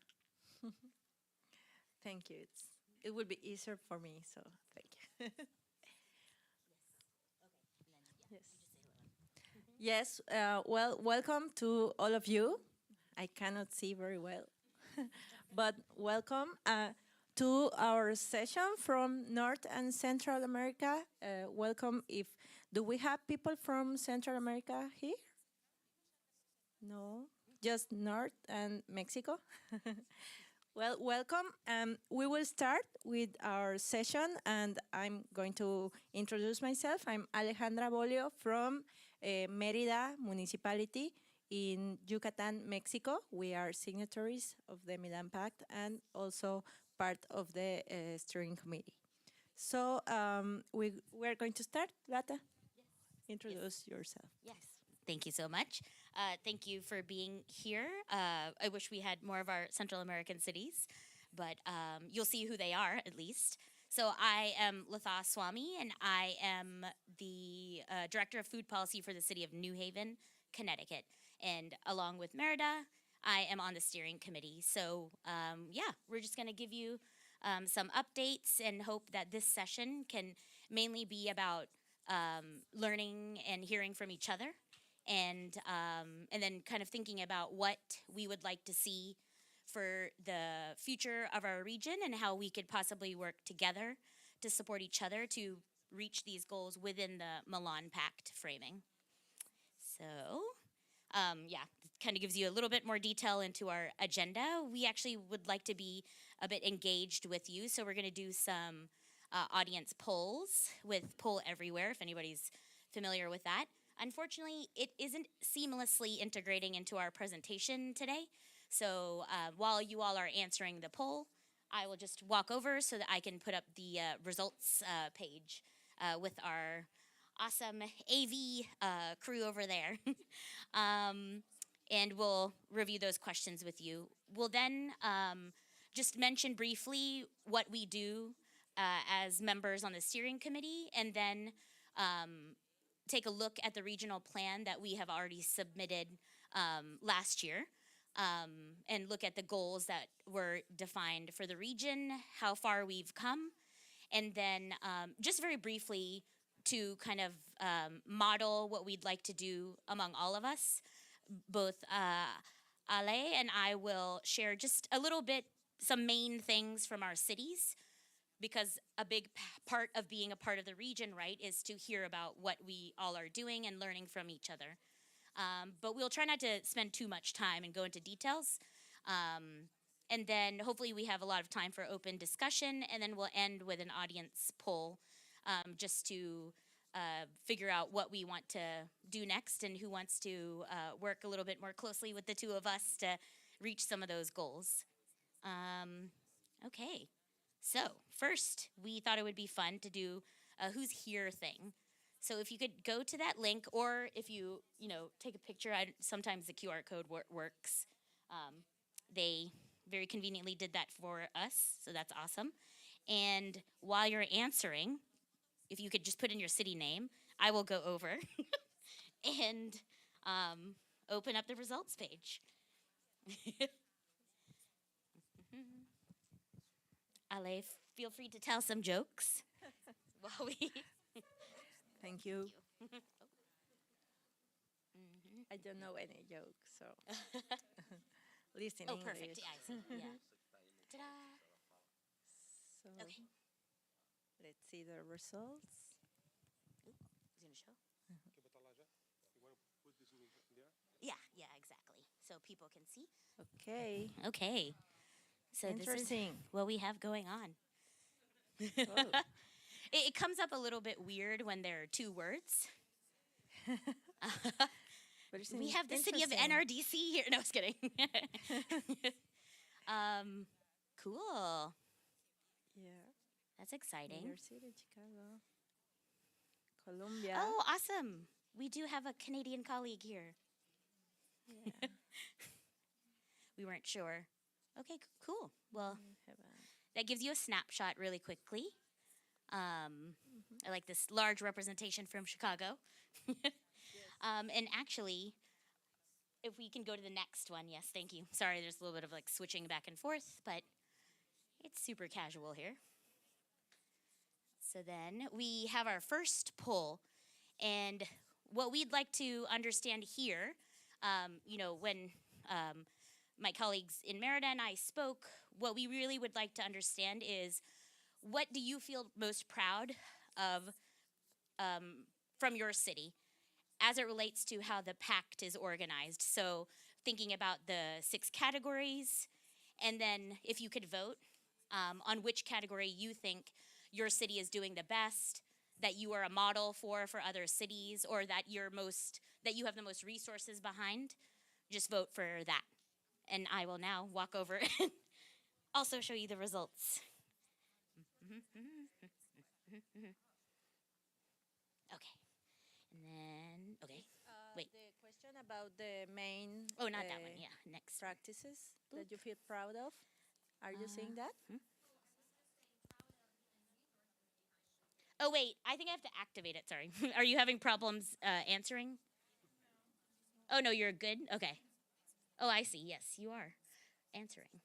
Thank you. It would be easier for me, so thank you. Yes, well, welcome to all of you. I cannot see very well, but welcome to our session from North and Central America. Welcome. Do we have people from Central America here? No, just North and Mexico. Well, welcome. We will start with our session, and I'm going to introduce myself. I'm Alejandra Bolio from Mérida Municipality in Yucatan, Mexico. We are signatories of the Milan Pact and also part of the steering committee. So we're going to start. Lata, introduce yourself. Yes. Thank you so much. Thank you for being here. I wish we had more of our Central American cities, but you'll see who they are at least. So I am Latha Swami, and I am the Director of Food Policy for the city of New Haven, Connecticut. And along with Merida, I am on the steering committee. So yeah, we're just going to give you some updates and hope that this session can mainly be about learning and hearing from each other. And then kind of thinking about what we would like to see for the future of our region and how we could possibly work together to support each other to reach these goals within the Milan Pact framing. So, yeah, it kind of gives you a little bit more detail into our agenda. We actually would like to be a bit engaged with you, so we're going to do some audience polls with Poll Everywhere, if anybody's familiar with that. Unfortunately, it isn't seamlessly integrating into our presentation today. So while you all are answering the poll, I will just walk over so that I can put up the results page with our awesome AV crew over there. And we'll review those questions with you. We'll then just mention briefly what we do as members on the steering committee, and then take a look at the regional plan that we have already submitted last year, and look at the goals that were defined for the region, how far we've come, and then just very briefly to kind of model what we'd like to do among all of us. Both Ale and I will share just a little bit, some main things from our cities, because a big part of being a part of the region, right, is to hear about what we all are doing and learning from each other. But we'll try not to spend too much time and go into details. And then hopefully we have a lot of time for open discussion, and then we'll end with an audience poll just to figure out what we want to do next and who wants to work a little bit more closely with the two of us to reach some of those goals. Okay. So first, we thought it would be fun to do a who's here thing. So if you could go to that link, or if you take a picture, sometimes the QR code works. They very conveniently did that for us, so that's awesome. And while you're answering, if you could just put in your city name, I will go over and open up the results page. Ale, feel free to tell some jokes while we. Thank you. I don't know any jokes, so listen Oh, English. perfect. Yeah, I see. Yeah. Ta-da. So Okay. let's see the results. Is it gonna show? Yeah, yeah, exactly. So people can see. Okay. Okay. So this is Interesting. what we have going on. Oh. It comes up a little bit weird when there are two words. But it's We have the city of interesting. NRDC here. No, I was kidding. Cool. Yeah. That's exciting. University, Chicago, Columbia. Oh, awesome. We do have a Canadian colleague here. Yeah. We weren't sure. Okay, cool. Well, We have that gives you a snapshot really quickly. I like this large representation from Chicago. And actually, if we can go to the next one, yes, thank you. Sorry, there's a little bit of like switching back and forth, but it's super casual here. So then we have our first poll, and what we'd like to understand here, when my colleagues in Merida and I spoke, what we really would like to understand is, what do you feel most proud of from your city as it relates to how the pact is organized? So thinking about the 6 categories, and then if you could vote on which category you think your city is doing the best, that you are a model for other cities, or that you have the most resources behind, just vote for that. And I will now walk over and also show you the results. Okay. And then, okay. Wait. The question about the main Oh, not that one. Yeah, next. practices that you feel proud of. Are you seeing that? Oh, wait. I think I have to activate it. Sorry. Are you having problems answering? Oh, no, you're good? Okay. Oh, I see. Yes, you are answering.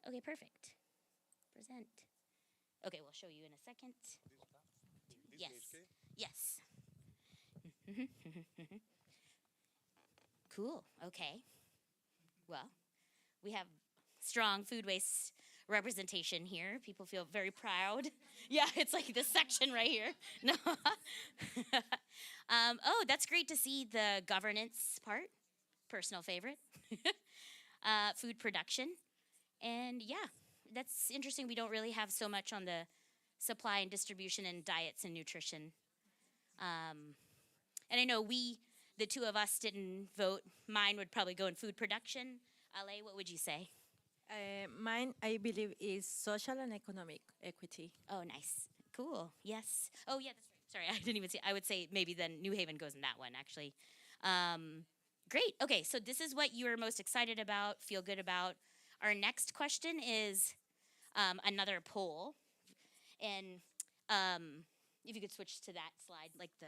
Okay, perfect. Present. Okay, we'll show you in a second. Yes. Yes. Cool. Okay. Well, we have strong food waste representation here. People feel very proud. Yeah, it's like this section right here. No. Oh, that's great to see the governance part. Personal favorite. Food production. And yeah, that's interesting. We don't really have so much on the supply and distribution and diets and nutrition. And I know the two of us didn't vote. Mine would probably go in food production. Ale, what would you say? Mine, I believe, is social and economic equity. Oh, nice. Cool. Yes. Oh, yeah, that's right. Sorry, I didn't even see. I would say maybe then New Haven goes in that one, actually. Great. Okay, so this is what you are most excited about, feel good about. Our next question is another poll. And if you could switch to that slide, like the,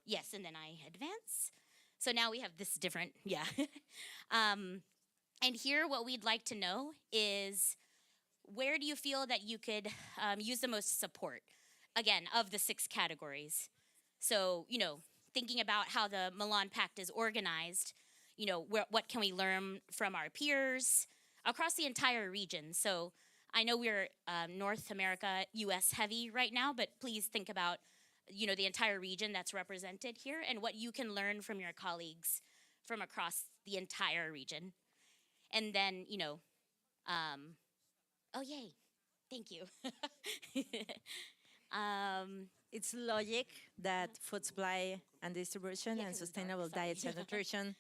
yes, and then I advance. So now we have this different, yeah. And here what we'd like to know is, where do you feel that you could use the most support, again, of the 6 categories? So, thinking about how the Milan Pact is organized, what can we learn from our peers across the entire region? So I know we're North America, US heavy right now, but please think about, the entire region that's represented here and what you can learn from your colleagues from across the entire region. And then, oh, yay, thank you. It's logic that food supply and distribution Yeah, and 'cause it's sustainable dark, sorry. diets and nutrition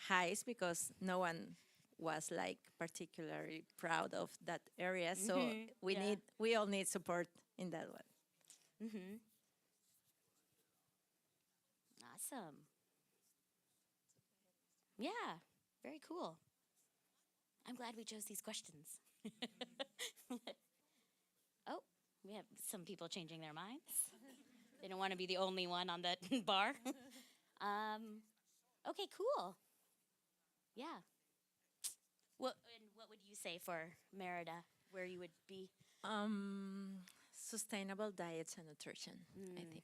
highs, because no one was like particularly proud of that area. So we all need support in that one. Mm-hmm. Awesome. Yeah, very cool. I'm glad we chose these questions. Oh, we have some people changing their minds. They don't want to be the only one on the bar. Okay, cool. Yeah. What would you say for Merida, where you would be? Sustainable diets and nutrition, I think.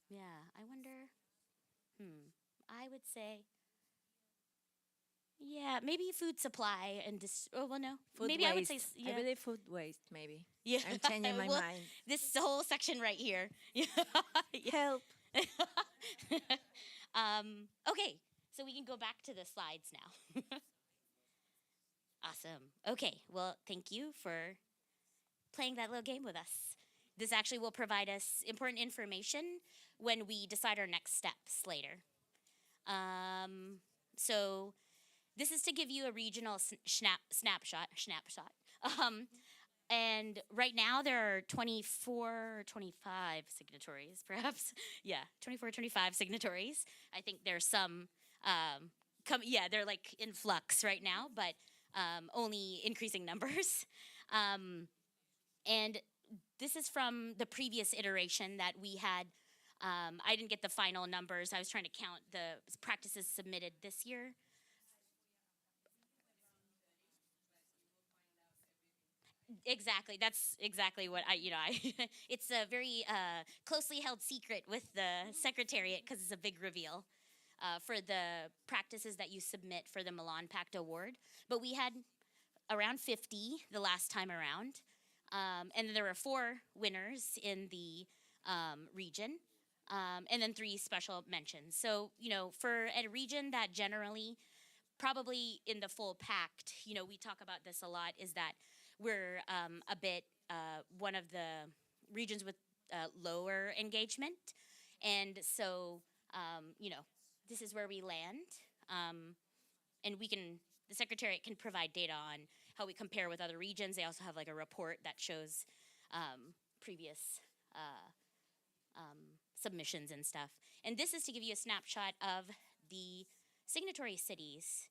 Yeah, I wonder. I would say, yeah, maybe food supply and oh well, no, Food maybe waste. I would say yeah. I believe food waste, maybe. Yeah, I'm changing my well, mind. This whole section right here. Help. Okay, so we can go back to the slides now. Awesome. Okay, well, thank you for playing that little game with us. This actually will provide us important information when we decide our next steps later. So this is to give you a regional snapshot. And right now there are 24 or 25 signatories, perhaps. Yeah, 24 or 25 signatories. I think there's some, they're like in flux right now, but only increasing numbers. And this is from the previous iteration that we had. I didn't get the final numbers. I was trying to count the practices submitted this year. Exactly. That's exactly what it's a very closely held secret with the Secretariat because it's a big reveal for the practices that you submit for the Milan Pact Award. But we had around 50 the last time around. And then there were 4 winners in the region, and then 3 special mentions. So, for a region that generally, probably in the full pact, we talk about this a lot, is that we're a bit one of the regions with lower engagement. And so, this is where we land. And the Secretariat can provide data on how we compare with other regions. They also have like a report that shows previous submissions and stuff. And this is to give you a snapshot of the signatory cities.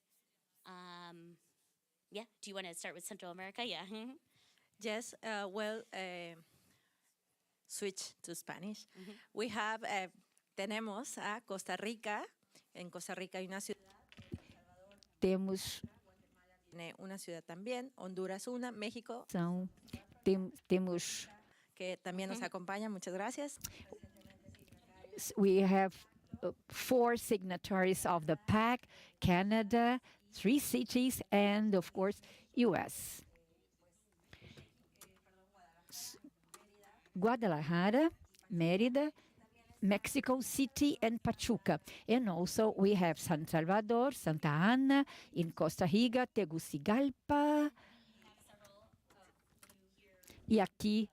Yeah, do you want to start with Central America? Yeah. Yes, switch to Spanish. We have, tenemos a Costa Rica. En Costa Rica hay una ciudad. Temos Tiene una ciudad también. Honduras una, México. Temos. Que también nos acompaña. Muchas gracias. We have 4 signatories of the pact: Canada, 3 cities, and of course, U.S. Guadalajara, Mérida, Mexico City, and Pachuca. And also we have San Salvador, Santa Ana, in Costa Rica, Tegucigalpa. E aqui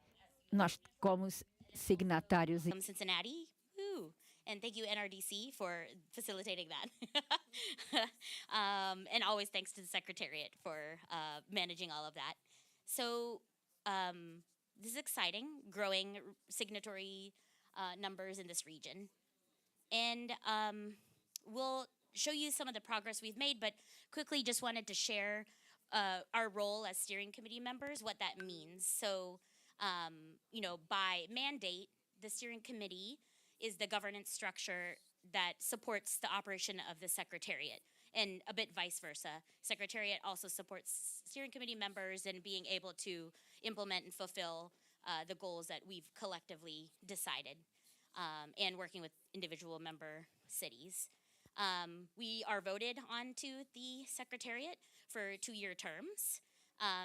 nós como signatários. Cincinnati. Woo. And thank you, NRDC, for facilitating that. And always thanks to the Secretariat for managing all of that. So this is exciting, growing signatory numbers in this region. And we'll show you some of the progress we've made, but quickly just wanted to share our role as steering committee members, what that means. So, by mandate, the steering committee is the governance structure that supports the operation of the Secretariat, and a bit vice versa. Secretariat also supports steering committee members in being able to implement and fulfill the goals that we've collectively decided, and working with individual member cities. We are voted onto the Secretariat for 2-year terms.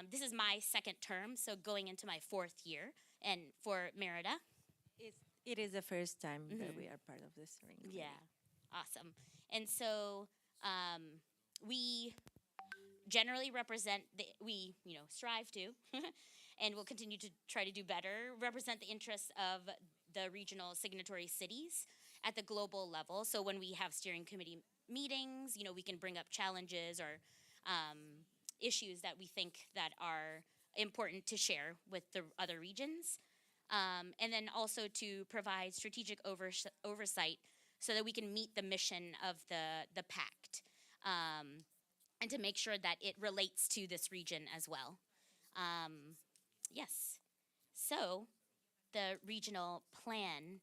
This is my 2nd term, so going into my 4th year, and for Merida. It is the first time that we are part of this steering committee. Yeah, awesome. And so we generally represent, we strive to, and we'll continue to try to do better, represent the interests of the regional signatory cities at the global level. So when we have steering committee meetings, we can bring up challenges or issues that we think that are important to share with the other regions. And then also to provide strategic oversight so that we can meet the mission of the pact, and to make sure that it relates to this region as well. Yes. So the regional plan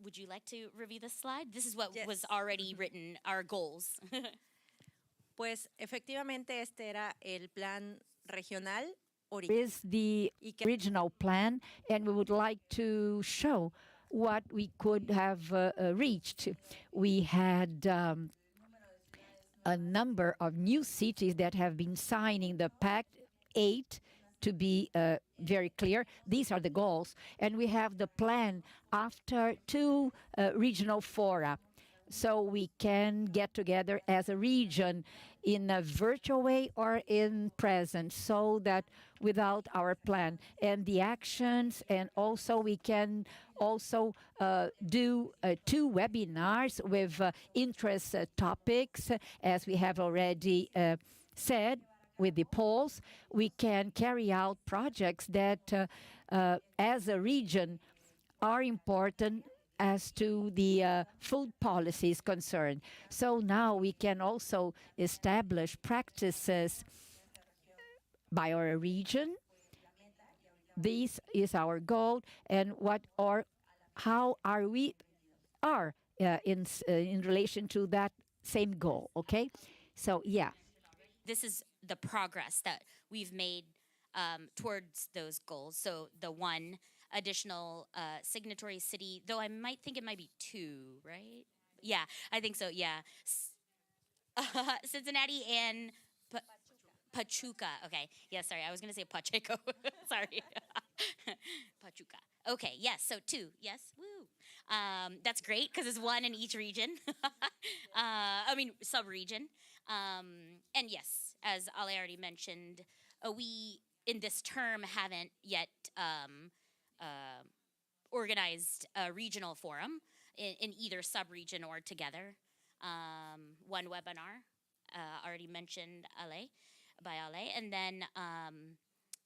Would you like to review this slide? This is what Yes. was already written, our goals. Pues efectivamente este era el plan regional Is the original plan, and we would like to show what we could have reached. We had a number of new cities that have been signing the Pact, 8 to be very clear. These are the goals. And we have the plan after 2 regional fora. So we can get together as a region in a virtual way or in present, so that without our plan and the actions, and also we can also do 2 webinars with interest topics, as we have already said. With the polls, we can carry out projects that, as a region, are important as to the food policy is concerned. So now we can also establish practices by our region. This is our goal, and what or how are we in relation to that same goal. Okay, so yeah. This is the progress that we've made towards those goals. So the 1 additional signatory city, though I might think it might be 2, right? Yeah, I think so, yeah. Cincinnati and Pachuca. Okay, yeah, sorry, I was going to say Pacheco. Sorry. Pachuca. Okay, yes, so 2, yes, woo. That's great, because it's 1 in each region. Sub-region. And yes, as Ale already mentioned, we in this term haven't yet organized a regional forum in either sub-region or together. 1 webinar, already mentioned by Ale. And then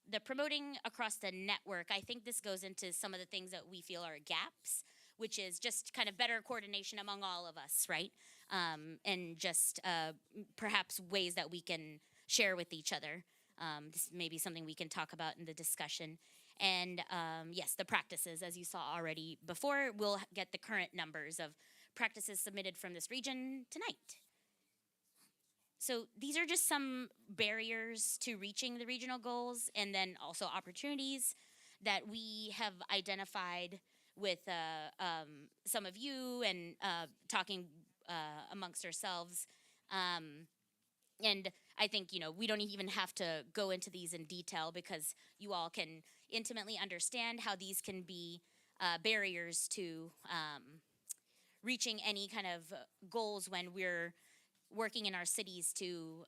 the promoting across the network, I think this goes into some of the things that we feel are gaps, which is just kind of better coordination among all of us, right? And just perhaps ways that we can share with each other. This may be something we can talk about in the discussion. And yes, the practices, as you saw already before, we'll get the current numbers of practices submitted from this region tonight. So these are just some barriers to reaching the regional goals, and then also opportunities that we have identified with some of you and talking amongst ourselves. And I think, we don't even have to go into these in detail, because you all can intimately understand how these can be barriers to reaching any kind of goals when we're working in our cities to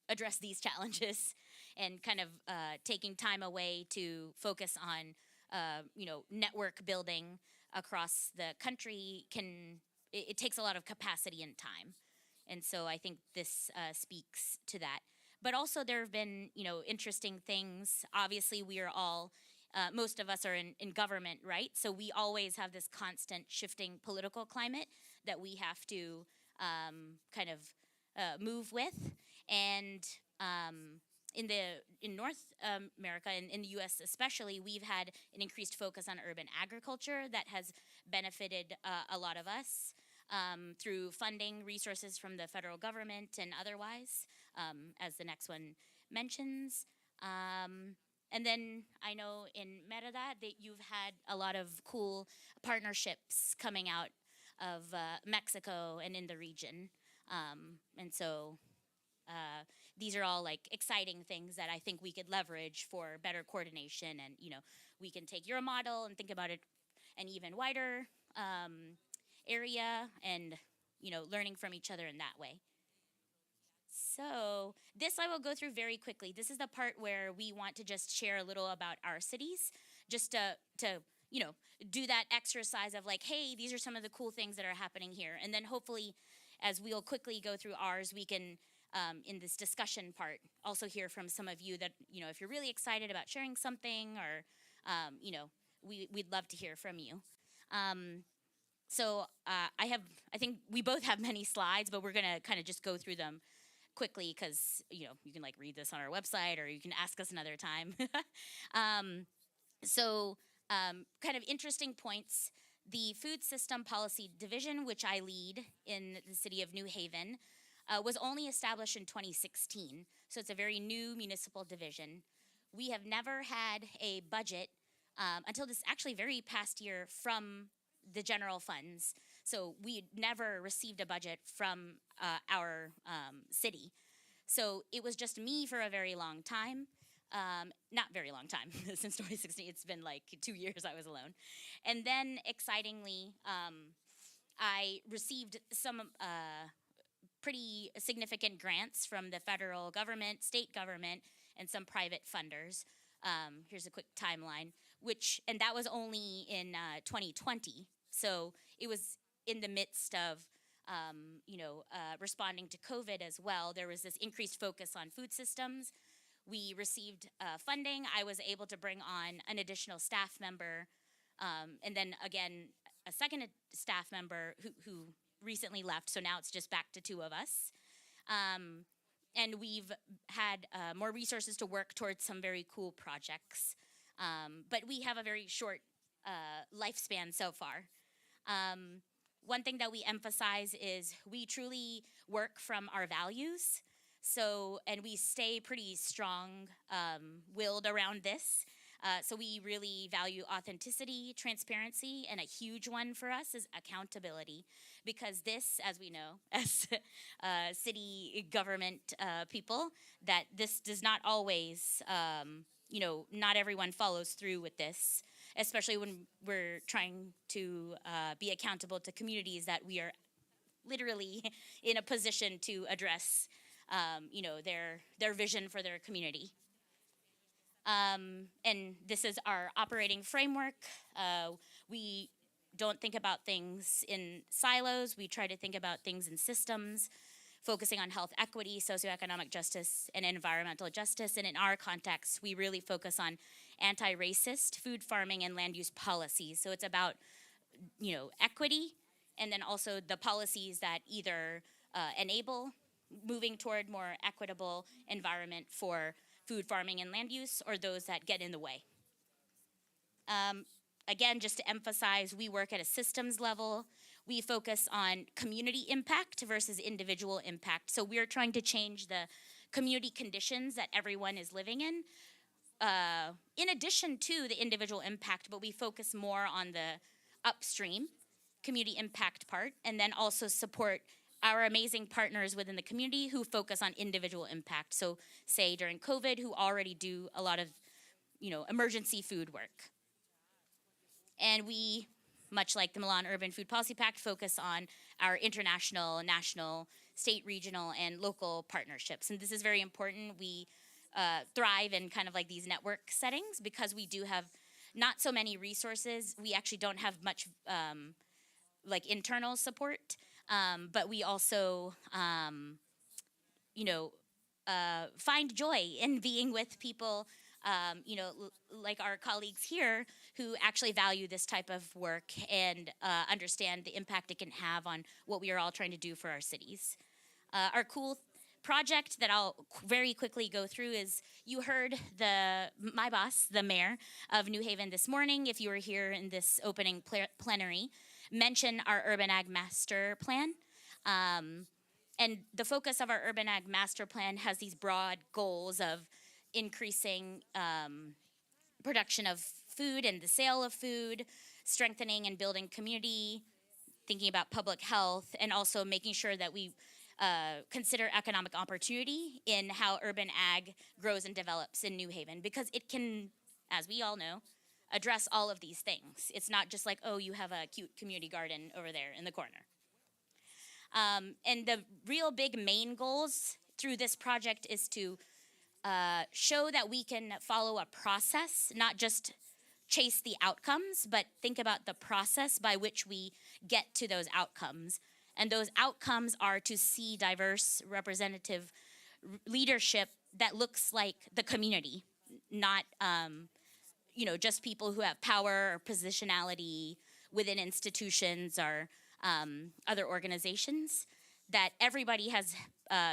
address these challenges, and kind of taking time away to focus on network building across the country it takes a lot of capacity and time. And so I think this speaks to that. But also there have been, interesting things. Obviously we are all, most of us are in government, right? So we always have this constant shifting political climate that we have to kind of move with. And in North America, and in the US especially, we've had an increased focus on urban agriculture that has benefited a lot of us through funding, resources from the federal government and otherwise, as the next one mentions. And then I know in Merida that you've had a lot of cool partnerships coming out of Mexico and in the region. And so these are all like exciting things that I think we could leverage for better coordination, and we can take your model and think about it an even wider area, and learning from each other in that way. So this I will go through very quickly. This is the part where we want to just share a little about our cities, just to do that exercise of like, hey, these are some of the cool things that are happening here. And then hopefully, as we'll quickly go through ours, we can, in this discussion part, also hear from some of you that, if you're really excited about sharing something, or, we'd love to hear from you. So I think we both have many slides, but we're gonna kind of just go through them quickly, because you can like read this on our website, or you can ask us another time. So Kind of interesting points. The Food System Policy Division, which I lead in the city of New Haven, was only established in 2016. So it's a very new municipal division. We have never had a budget until this actually very past year from the general funds. So we never received a budget from our city. So it was just me for a very long time. Not very long time, since 2016. It's been like 2 years I was alone. And then, excitingly, I received some pretty significant grants from the federal government, state government, and some private funders. Here's a quick timeline, and that was only in 2020. So it was in the midst of responding to COVID as well. There was this increased focus on food systems. We received funding. I was able to bring on an additional staff member, and then again, a second staff member who recently left, so now it's just back to 2 of us. And we've had more resources to work towards some very cool projects. But we have a very short lifespan so far. One thing that we emphasize is we truly work from our values. So, and we stay pretty strong-willed around this. So we really value authenticity, transparency, and a huge one for us is accountability. Because this, as we know, as city government people, that this does not always, not everyone follows through with this, especially when we're trying to be accountable to communities that we are literally in a position to address their vision for their community. And this is our operating framework. We don't think about things in silos. We try to think about things in systems, focusing on health equity, socioeconomic justice, and environmental justice. And in our context, we really focus on anti-racist food farming and land use policies. So it's about, equity, and then also the policies that either enable moving toward more equitable environment for food farming and land use, or those that get in the way. Again, just to emphasize, we work at a systems level. We focus on community impact versus individual impact. So we're trying to change the community conditions that everyone is living in addition to the individual impact, but we focus more on the upstream community impact part, and then also support our amazing partners within the community who focus on individual impact. So say during COVID, who already do a lot of, emergency food work. And we, much like the Milan Urban Food Policy Pact, focus on our international, national, state, regional, and local partnerships. And this is very important. We thrive in kind of like these network settings because we do have not so many resources. We actually don't have much internal support. But we also, find joy in being with people, like our colleagues here who actually value this type of work and understand the impact it can have on what we are all trying to do for our cities. Our cool project that I'll very quickly go through is, you heard my boss, the mayor of New Haven this morning, if you were here in this opening plenary, mention our Urban Ag Master Plan. And the focus of our Urban Ag Master Plan has these broad goals of increasing production of food and the sale of food, strengthening and building community, thinking about public health, and also making sure that we consider economic opportunity in how urban ag grows and develops in New Haven, because it can, as we all know, address all of these things. It's not just like, oh, you have a cute community garden over there in the corner. And the real big main goals through this project is to show that we can follow a process, not just chase the outcomes, but think about the process by which we get to those outcomes. And those outcomes are to see diverse representative leadership that looks like the community, not just people who have power or positionality within institutions or other organizations, that everybody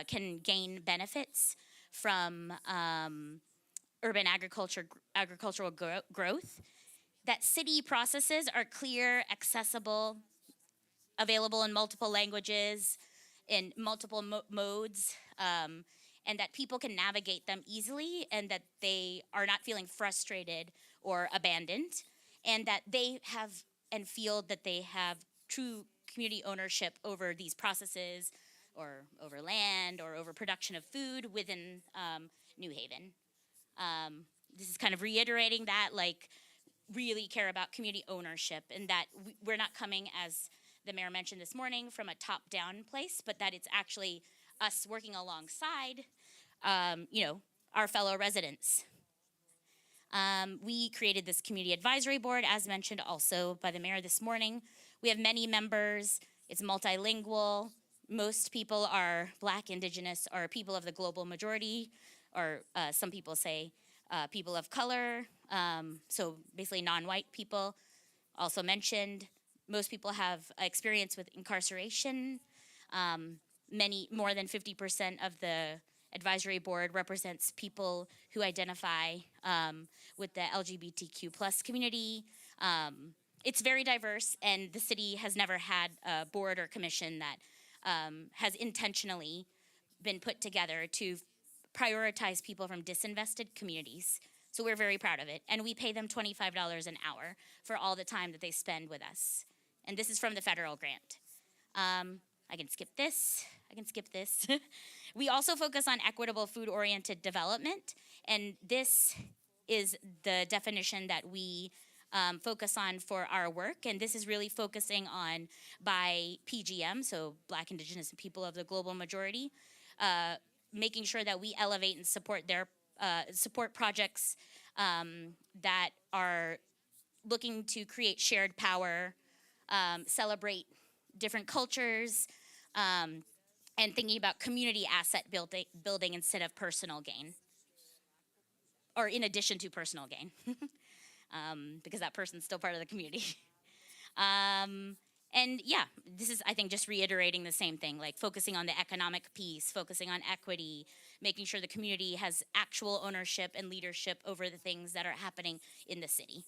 can gain benefits from urban agricultural growth. that city processes are clear, accessible, available in multiple languages, in multiple modes, and that people can navigate them easily, and that they are not feeling frustrated or abandoned, and that they have and feel that they have true community ownership over these processes, or over land, or over production of food within New Haven. This is kind of reiterating that, like, really care about community ownership, and that we're not coming, as the mayor mentioned this morning, from a top-down place, but that it's actually us working alongside, our fellow residents. We created this community advisory board, as mentioned also by the mayor this morning. We have many members. It's multilingual. Most people are Black, Indigenous, or people of the global majority, or some people say people of color, so basically non-white people. Also mentioned, most people have experience with incarceration. More than 50% of the advisory board represents people who identify with the LGBTQ plus community. It's very diverse, and the city has never had a board or commission that has intentionally been put together to prioritize people from disinvested communities. So we're very proud of it. And we pay them $25 an hour for all the time that they spend with us. And this is from the federal grant. I can skip this. I can skip this. We also focus on equitable food-oriented development. And this is the definition that we focus on for our work. And this is really focusing on, by PGM, so Black, Indigenous, and people of the global majority, making sure that we elevate and support their support projects that are looking to create shared power, celebrate different cultures, and thinking about community asset building instead of personal gain, or in addition to personal gain, because that person's still part of the community. And yeah, this is, I think, just reiterating the same thing, like focusing on the economic piece, focusing on equity, making sure the community has actual ownership and leadership over the things that are happening in the city.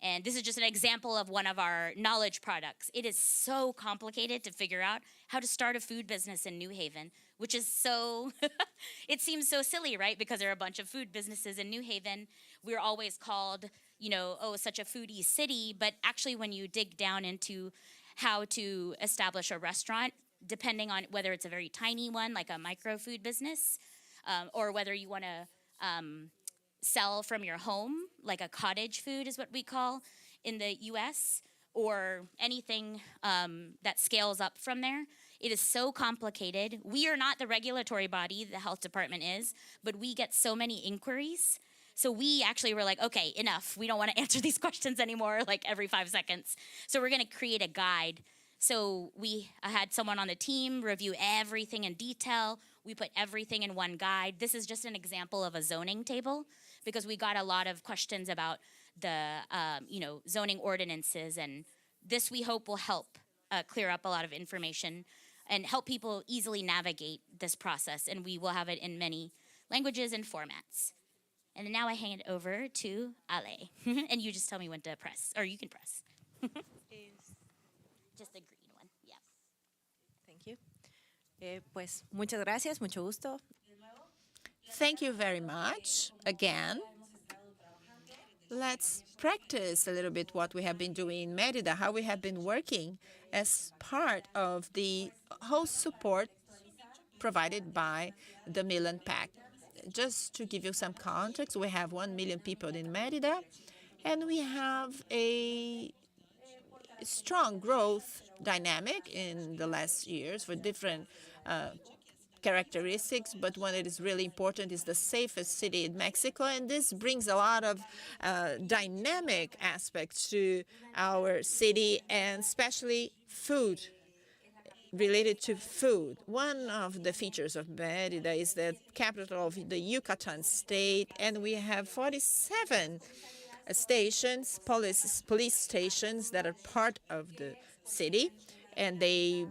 And this is just an example of one of our knowledge products. It is so complicated to figure out how to start a food business in New Haven, which is so, it seems so silly, right? Because there are a bunch of food businesses in New Haven. We're always called, oh, such a foodie city. But actually, when you dig down into how to establish a restaurant, depending on whether it's a very tiny one, like a micro food business, or whether you want to sell from your home, like a cottage food is what we call in the US, or anything that scales up from there. It is so complicated. We are not the regulatory body, the health department is, but we get so many inquiries. So we actually were like, okay, enough. We don't want to answer these questions anymore, like every 5 seconds. So we're going to create a guide. So we had someone on the team review everything in detail. We put everything in one guide. This is just an example of a zoning table, because we got a lot of questions about the zoning ordinances, and this we hope will help clear up a lot of information and help people easily navigate this process. And we will have it in many languages and formats. And now I hand it over to Ale, and you just tell me when to press, or you can press. Just the green one, yeah. Thank you. Pues muchas gracias, mucho gusto. Thank you very much again. Let's practice a little bit what we have been doing in Merida, how we have been working as part of the host support provided by the Milan Pact. Just to give you some context, we have 1 million people in Merida, and we have a strong growth dynamic in the last years for different characteristics, but one that is really important is the safest city in Mexico, and this brings a lot of dynamic aspects to our city, and especially food, related to food. One of the features of Merida is the capital of the Yucatan state, and we have 47 stations, police stations that are part of the city, and they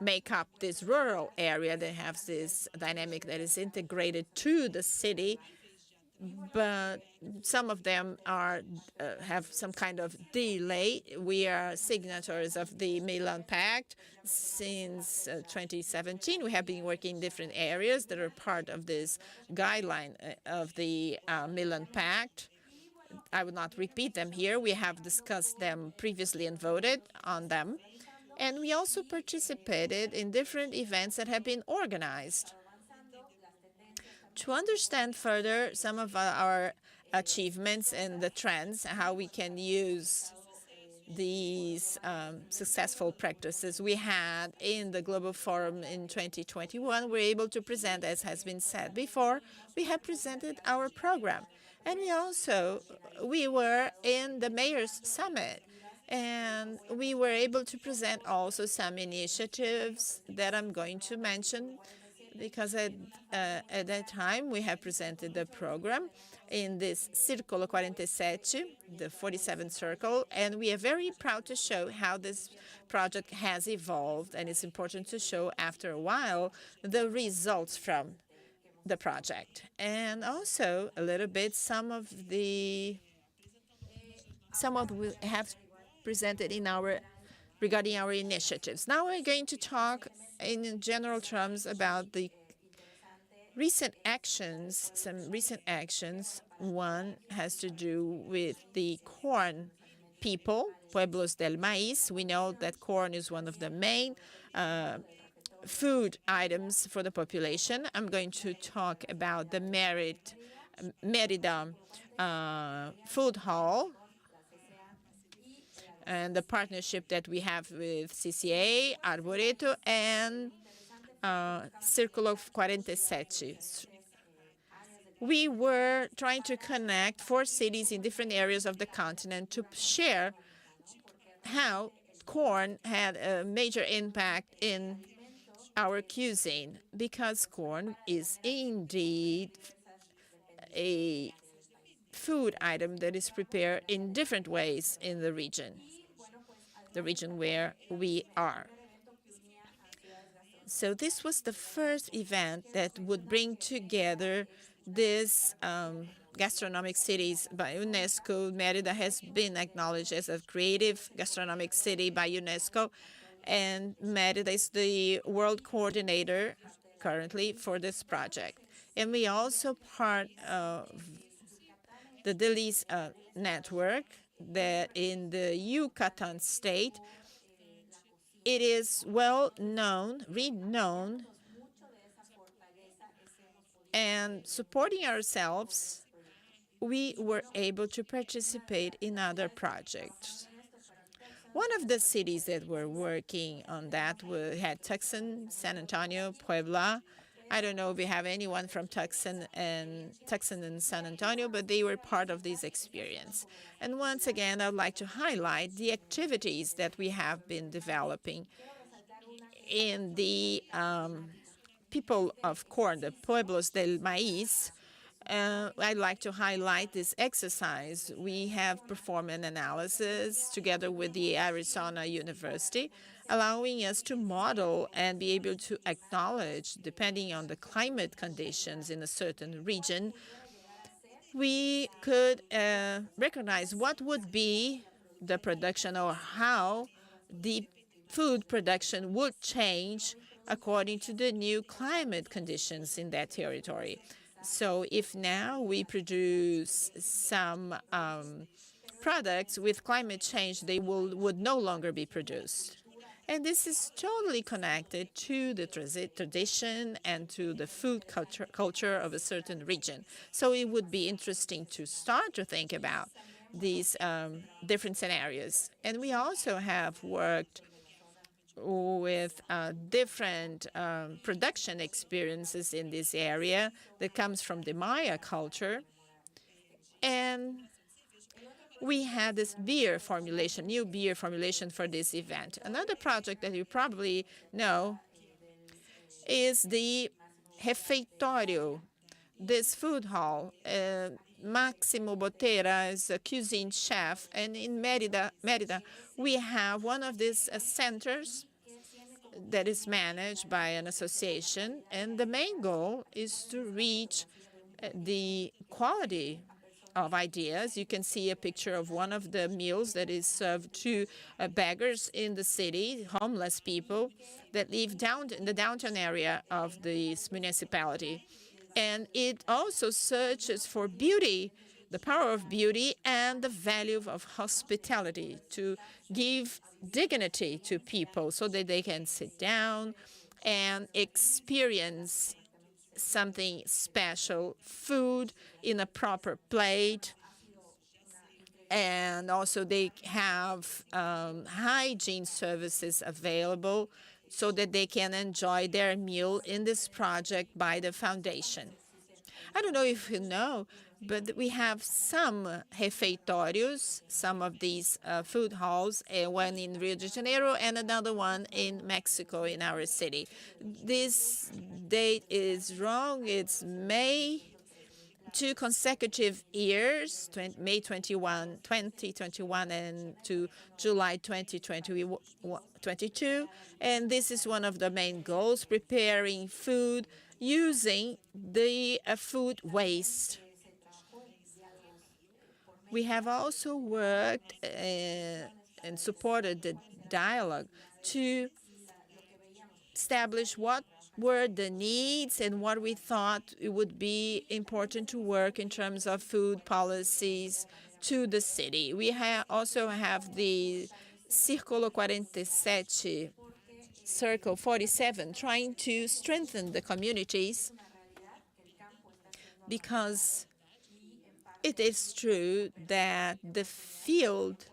make up this rural area that has this dynamic that is integrated to the city. but some of them are have some kind of delay. We are signatories of the Milan Pact since 2017. We have been working in different areas that are part of this guideline of the Milan Pact. I will not repeat them here. We have discussed them previously and voted on them. And we also participated in different events that have been organized. To understand further some of our achievements and the trends, how we can use these successful practices we had in the Global Forum in 2021, we're able to present, as has been said before, we have presented our program. And we were in the Mayor's Summit, and we were able to present also some initiatives that I'm going to mention, because at that time we have presented the program in this Círculo 47, the 47th circle, and we are very proud to show how this project has evolved, and it's important to show after a while the results from the project, and also a little bit some of we have presented in regarding our initiatives. Now we're going to talk in general terms about the recent actions, some recent actions. One has to do with the corn people, Pueblos del Maíz. We know that corn is one of the main food items for the population. I'm going to talk about the Mérida food hall and the partnership that we have with CCA, Arboreto, and Círculo 47. We were trying to connect 4 cities in different areas of the continent to share how corn had a major impact in our cuisine, because corn is indeed a food item that is prepared in different ways in the region where we are. So this was the first event that would bring together these gastronomic cities by UNESCO. Mérida has been acknowledged as a creative gastronomic city by UNESCO, and Mérida is the world coordinator currently for this project. And we also part of the Delis network that in the Yucatan state, it is well known, renowned, and supporting ourselves, we were able to participate in other projects. One of the cities that were working on that had Tucson, San Antonio, Puebla. I don't know if we have anyone from Tucson and San Antonio, but they were part of this experience. And once again, I'd like to highlight the activities that we have been developing in the people of corn, the Pueblos del Maíz. I'd like to highlight this exercise. We have performed an analysis together with the Arizona University, allowing us to model and be able to acknowledge, depending on the climate conditions in a certain region, we could recognize what would be the production or how the food production would change according to the new climate conditions in that territory. So if now we produce some products with climate change, they would no longer be produced. And this is totally connected to the tradition and to the food culture of a certain region. So it would be interesting to start to think about these different scenarios. And we also have worked with different production experiences in this area that comes from the Maya culture. And we had this beer formulation, new beer formulation for this event. Another project that you probably know is the Refeitório, this food hall. Máximo Botera is a cuisine chef, and in Mérida, we have one of these centers that is managed by an association, and the main goal is to reach the quality of ideas. You can see a picture of one of the meals that is served to beggars in the city, homeless people that live down in the downtown area of this municipality. And it also searches for beauty, the power of beauty and the value of hospitality, to give dignity to people so that they can sit down and experience something special, food in a proper plate. And also they have hygiene services available so that they can enjoy their meal in this project by the foundation. I don't know if you know, but we have some refeitórios, some of these food halls, one in Rio de Janeiro and another one in Mexico in our city. This date is wrong. It's May, 2 consecutive years, May 2021 and to July 2022. And this is one of the main goals, preparing food using the food waste. We have also worked and supported the dialogue to establish what were the needs and what we thought it would be important to work in terms of food policies to the city. We also have the Círculo 47, Circle 47, trying to strengthen the communities, because it is true that the field,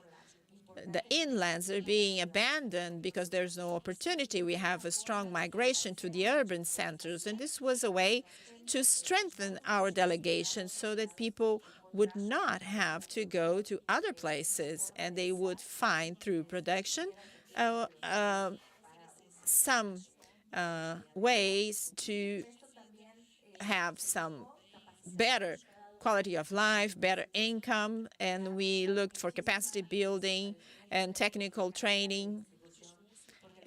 the inlands are being abandoned because there's no opportunity. We have a strong migration to the urban centers, and this was a way to strengthen our delegation so that people would not have to go to other places, and they would find through production some ways to have some better quality of life, better income, and we looked for capacity building and technical training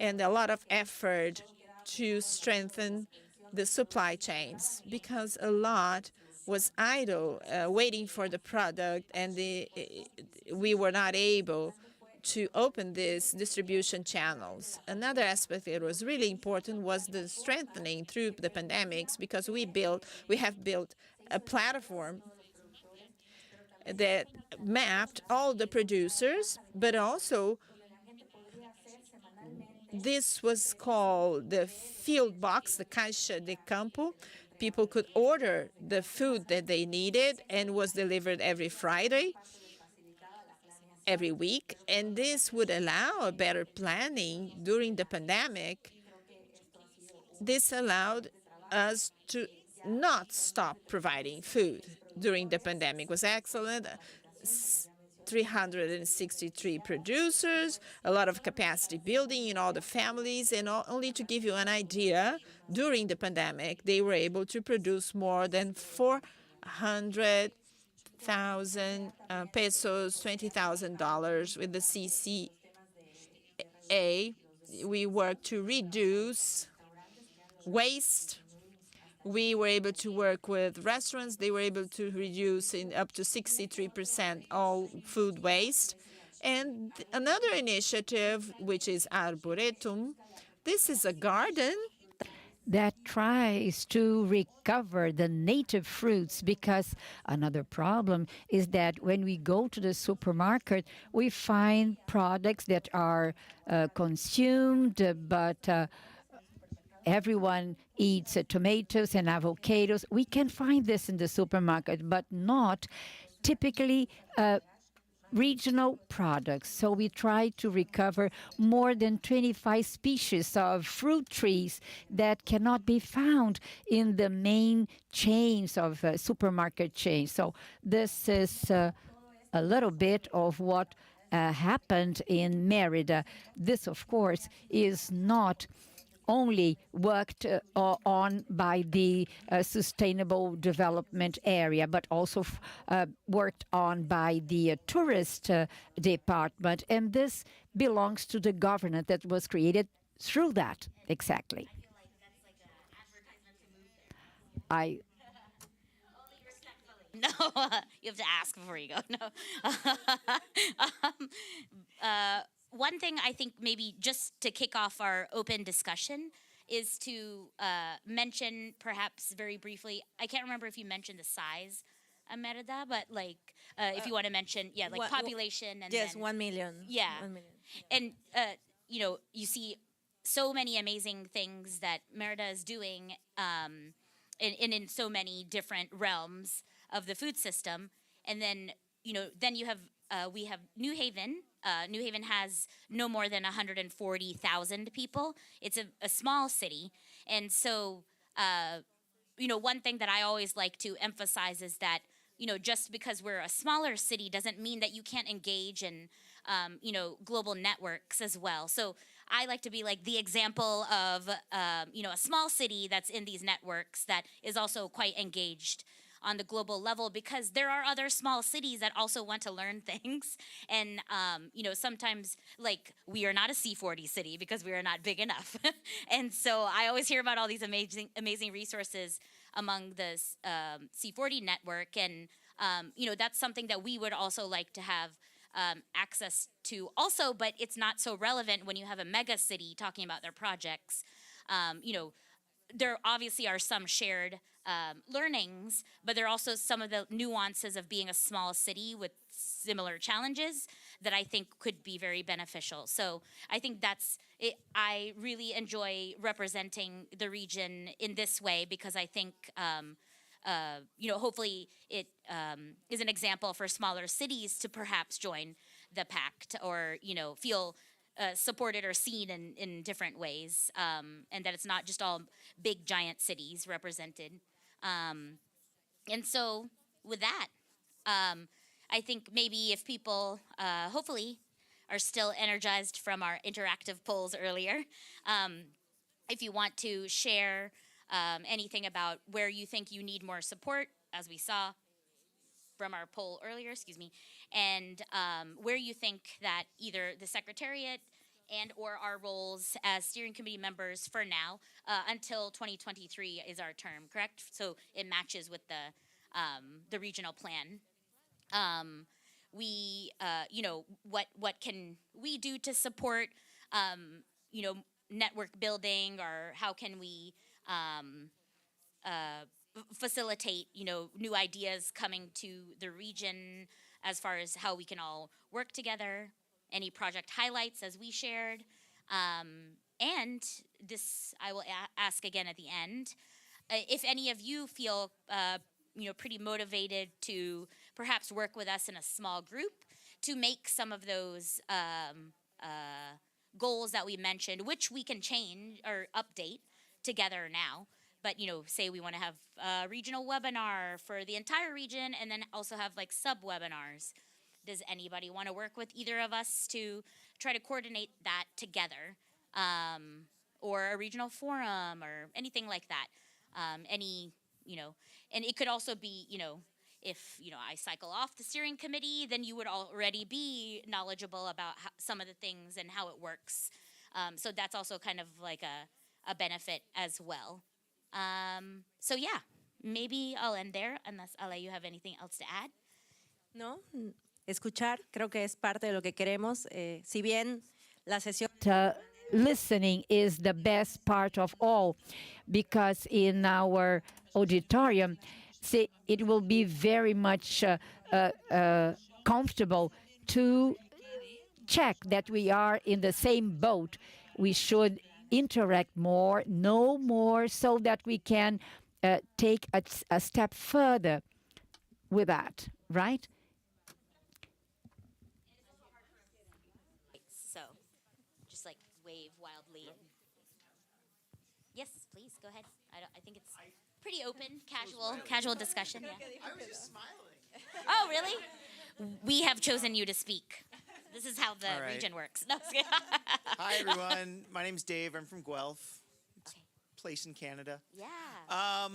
and a lot of effort to strengthen the supply chains, because a lot was idle, waiting for the product, and we were not able to open these distribution channels. Another aspect that was really important was the strengthening through the pandemics, because we have built a platform that mapped all the producers, but also this was called the field box, the Caixa de Campo. People could order the food that they needed and was delivered every Friday, every week, and this would allow a better planning during the pandemic. This allowed us to not stop providing food during the pandemic. It was excellent. 363 producers, a lot of capacity building in all the families, and only to give you an idea, during the pandemic, they were able to produce more than 400,000 pesos, $20,000 with the CCA. We worked to reduce waste. We were able to work with restaurants. They were able to reduce in up to 63% all food waste. And another initiative, which is Arboretum, this is a garden that tries to recover the native fruits, because another problem is that when we go to the supermarket, we find products that are consumed, but everyone eats tomatoes and avocados. We can find this in the supermarket, but not typically regional products. So we try to recover more than 25 species of fruit trees that cannot be found in the main chains of supermarket chains. So this is a little bit of what happened in Merida. This, of course, is not only worked on by the sustainable development area, but also worked on by the tourist department. And this belongs to the government that was created through that, exactly. No, you have to ask before you go. No. One thing I think maybe just to kick off our open discussion is to mention perhaps very briefly, I can't remember if you mentioned the size, Merida, but like if you want to mention, yeah, like population and yes, then, 1 million. Yeah. 1 million. And you know, you see so many amazing things that Merida is doing in so many different realms of the food system. And then, you know, then you have, we have New Haven. New Haven has no more than 140,000 people. It's a small city. And so, you know, one thing that I always like to emphasize is that, you know, just because we're a smaller city doesn't mean that you can't engage in, you know, global networks as well. So I like to be like the example of, you know, a small city that's in these networks that is also quite engaged on the global level, because there are other small cities that also want to learn things. And, you know, sometimes like we are not a C40 city because we are not big enough. And so I always hear about all these amazing resources among the C40 network. And, you know, that's something that we would also like to have access to also, but it's not so relevant when you have a mega city talking about their projects. You know, there obviously are some shared learnings, but there are also some of the nuances of being a small city with similar challenges that I think could be very beneficial. So I think that's it. I really enjoy representing the region in this way because I think, you know, hopefully it is an example for smaller cities to perhaps join the pact or, you know, feel supported or seen in different ways, and that it's not just all big giant cities represented. And so with that, I think maybe if people hopefully are still energized from our interactive polls earlier, if you want to share anything about where you think you need more support, as we saw from our poll earlier, and where you think that either the Secretariat and or our roles as steering committee members for now, until 2023 is our term, correct? So it matches with the regional plan. We, you know, what can we do to support, you know, network building, or how can we facilitate, you know, new ideas coming to the region as far as how we can all work together, any project highlights as we shared. And this I will ask again at the end, if any of you feel, you know, pretty motivated to perhaps work with us in a small group to make some of those goals that we mentioned, which we can change or update together now. But, you know, say we want to have a regional webinar for the entire region and then also have like sub-webinars. Does anybody want to work with either of us to try to coordinate that together? Or a regional forum or anything like that? Any, you know, and it could also be, you know, if, you know, I cycle off the steering committee, then you would already be knowledgeable about some of the things and how it works. So that's also kind of like a benefit as well. So yeah, maybe I'll end there unless, Ale, you have anything else to add? No, escuchar creo que es parte de lo que queremos. Si bien la sesión Listening is the best part of all, because in our auditorium, see, it will be very much comfortable to check that we are in the same boat. We should interact more, know more, so that we can take a step further with that, right? So, just like wave wildly. Yes, please go ahead. I think it's pretty open, casual discussion. Yeah. I was just smiling. Oh, really? We have chosen you to speak. This is how the region works. No, Hi, everyone. My name's Dave. I'm from Guelph. It's a place in Canada. Yeah. Are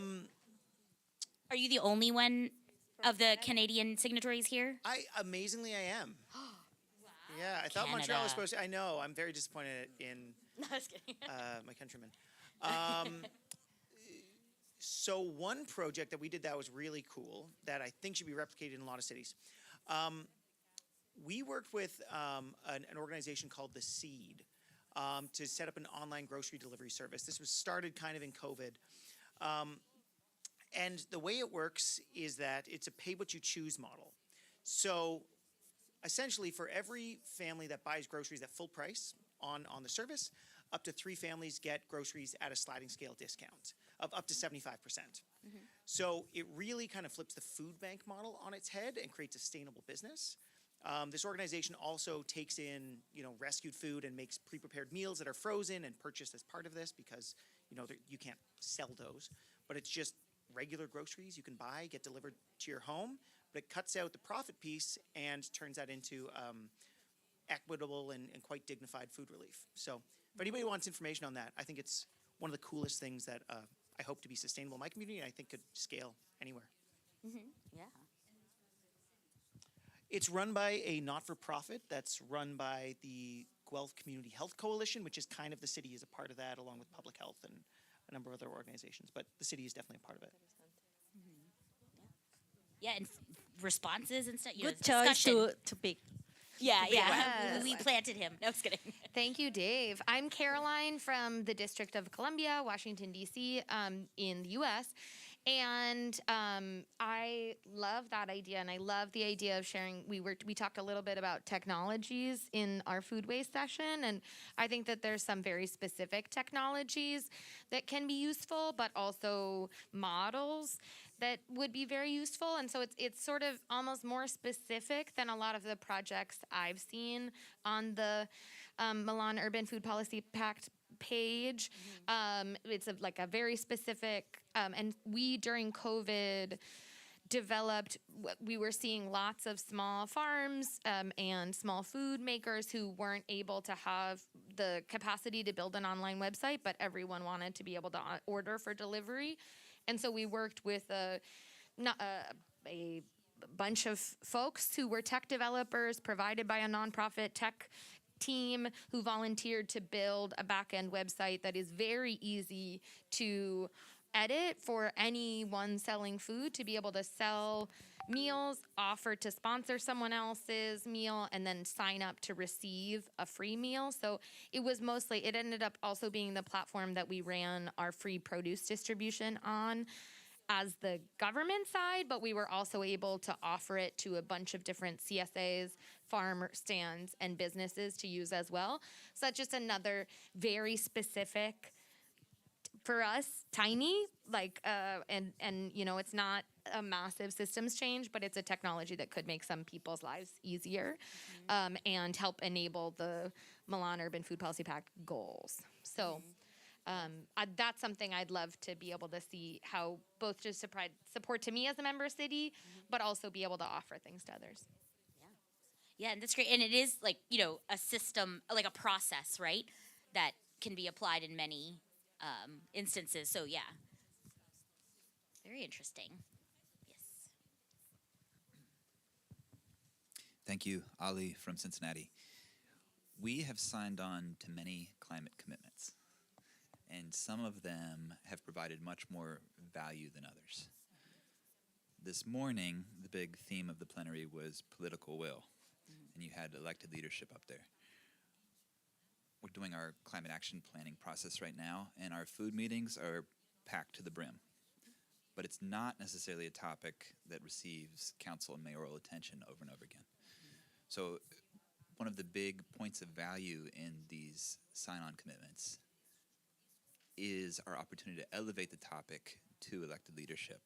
you the only one of the Canadian signatories here? Amazingly, I am. Yeah, I thought Canada. Montreal was supposed to. I know. I'm very disappointed in No, I was kidding. my countrymen. So one project that we did that was really cool that I think should be replicated in a lot of cities. We worked with an organization called The Seed to set up an online grocery delivery service. This was started kind of in COVID. And the way it works is that it's a pay what you choose model. So essentially for every family that buys groceries at full price on the service, up to 3 families get groceries at a sliding scale discount of up to 75%. So it really kind of flips the food bank model on its head and creates a sustainable business. This organization also takes in, rescued food and makes pre-prepared meals that are frozen and purchased as part of this because, you can't sell those. But it's just regular groceries you can buy, get delivered to your home, but it cuts out the profit piece and turns that into equitable and quite dignified food relief. So if anybody wants information on that, I think it's one of the coolest things that I hope to be sustainable in my community and I think could scale anywhere. Yeah. It's run by a not-for-profit that's run by the Guelph Community Health Coalition, which is kind of the city is a part of that, along with public health and a number of other organizations. But the city is definitely a part of it. Yeah, and responses and stuff. Good choice to pick. Yeah. Yes. We planted him. No, I was kidding. Thank you, Dave. I'm Caroline from the District of Columbia, Washington, D.C., in the U.S., and I love that idea, and I love the idea of sharing. We talked a little bit about technologies in our food waste session, and I think that there's some very specific technologies that can be useful, but also models that would be very useful. And so it's sort of almost more specific than a lot of the projects I've seen on the Milan Urban Food Policy Pact page. It's like a very specific, and we during COVID we were seeing lots of small farms and small food makers who weren't able to have the capacity to build an online website, but everyone wanted to be able to order for delivery. And so we worked with a bunch of folks who were tech developers provided by a nonprofit tech team who volunteered to build a back-end website that is very easy to edit for anyone selling food to be able to sell meals, offer to sponsor someone else's meal, and then sign up to receive a free meal. So it ended up also being the platform that we ran our free produce distribution on as the government side, but we were also able to offer it to a bunch of different CSAs, farm stands, and businesses to use as well. So that's just another very specific, for us, tiny, and it's not a massive systems change, but it's a technology that could make some people's lives easier and help enable the Milan Urban Food Policy Pact goals. So that's something I'd love to be able to see how both just support to me as a member city, but also be able to offer things to others. Yeah, and that's great. And it is a system, like a process, right, that can be applied in many instances. So yeah, very interesting. Yes. Thank you, Ali from Cincinnati. We have signed on to many climate commitments, and some of them have provided much more value than others. This morning, the big theme of the plenary was political will, and you had elected leadership up there. We're doing our climate action planning process right now, and our food meetings are packed to the brim. But it's not necessarily a topic that receives council and mayoral attention over and over again. So one of the big points of value in these sign-on commitments is our opportunity to elevate the topic to elected leadership.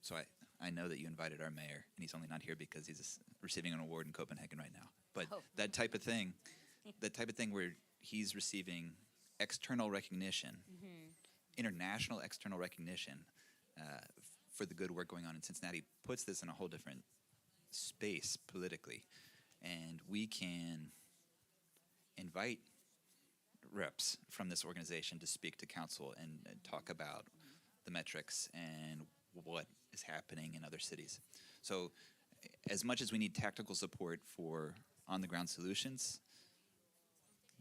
So I know that you invited our mayor, and he's only not here because he's receiving an award in Copenhagen right now. But that type of thing where he's receiving external recognition, international external recognition for the good work going on in Cincinnati, puts this in a whole different space politically. And we can invite reps from this organization to speak to council and talk about the metrics and what is happening in other cities. So as much as we need tactical support for on-the-ground solutions,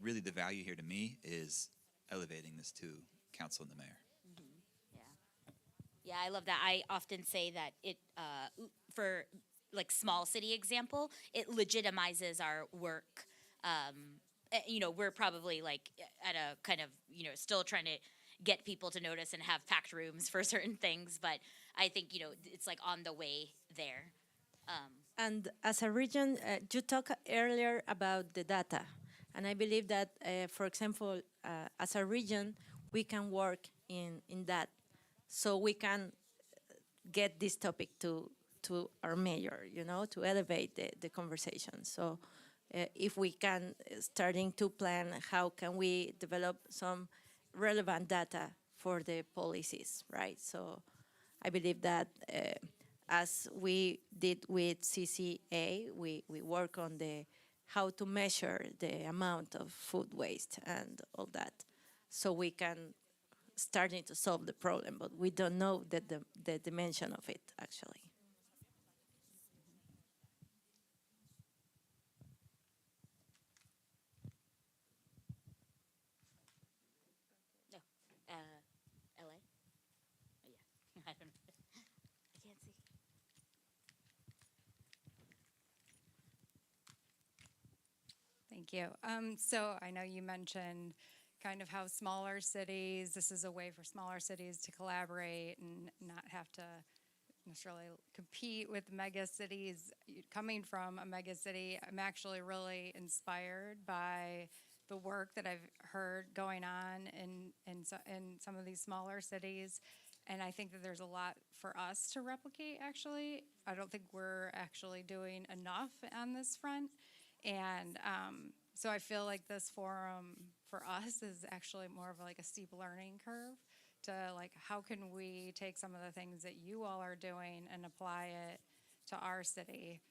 really the value here to me is elevating this to council and the mayor. Yeah. Yeah, I love that. I often say that it, for like small city example, it legitimizes our work. You know, we're probably like at a kind of, you know, still trying to get people to notice and have packed rooms for certain things, but I think, you know, it's like on the way there. And as a region, you talked earlier about the data. And I believe that, for example, as a region, we can work in that. So we can get this topic to our mayor, you know, to elevate the conversation. So if we can starting to plan how can we develop some relevant data for the policies, right? So I believe that as we did with CCA, we work on the how to measure the amount of food waste and all that. So we can starting to solve the problem, but we don't know the dimension of it, actually. No, LA? Oh, yeah, I don't know. I can't see. Thank you. So I know you mentioned kind of how smaller cities, this is a way for smaller cities to collaborate and not have to necessarily compete with mega cities. Coming from a mega city, I'm actually really inspired by the work that I've heard going on in some of these smaller cities. And I think that there's a lot for us to replicate, actually. I don't think we're actually doing enough on this front. And so I feel like this forum for us is actually more of like a steep learning curve to like, how can we take some of the things that you all are doing and apply it to our city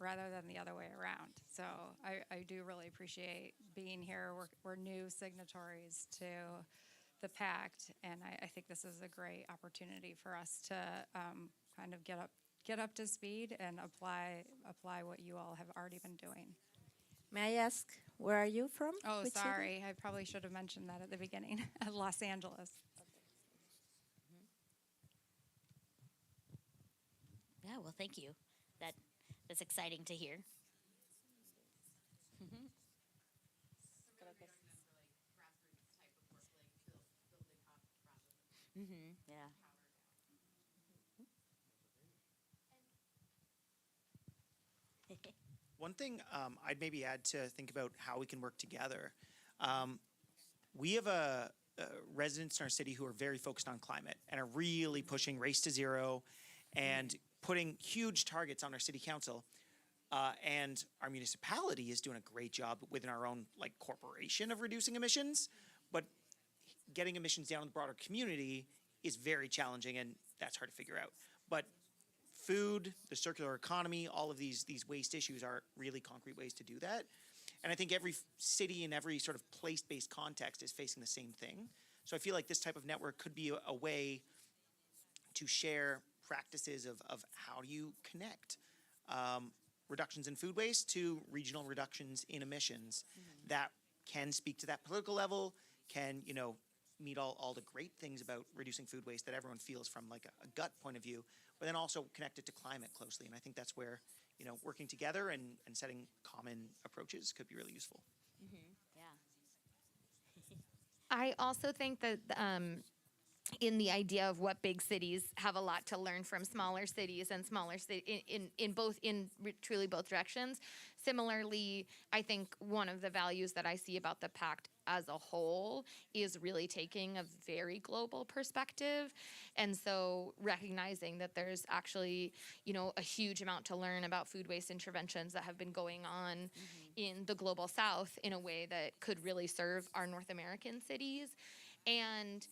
rather than the other way around. So I do really appreciate being here. We're new signatories to the pact, and I think this is a great opportunity for us to kind of get up to speed and apply what you all have already been doing. May I ask, where are you from? Oh, Which sorry. city? I probably should have mentioned that at the beginning. Los Angeles. Yeah, well, thank you. That's exciting to hear. Yeah. One thing I'd maybe add to think about how we can work together. We have residents in our city who are very focused on climate and are really pushing Race to Zero and putting huge targets on our city council. And our municipality is doing a great job within our own like corporation of reducing emissions, but getting emissions down in the broader community is very challenging, and that's hard to figure out. But food, the circular economy, all of these waste issues are really concrete ways to do that. And I think every city and every sort of place-based context is facing the same thing. So I feel like this type of network could be a way to share practices of how do you connect reductions in food waste to regional reductions in emissions that can speak to that political level, can, you know, meet all the great things about reducing food waste that everyone feels from like a gut point of view, but then also connect it to climate closely. And I think that's where, you know, working together and setting common approaches could be really useful. Yeah. I also think that in the idea of what big cities have a lot to learn from smaller cities and smaller truly both directions. Similarly, I think one of the values that I see about the pact as a whole is really taking a very global perspective. And so recognizing that there's actually, you know, a huge amount to learn about food waste interventions that have been going on in the global south in a way that could really serve our North American cities. And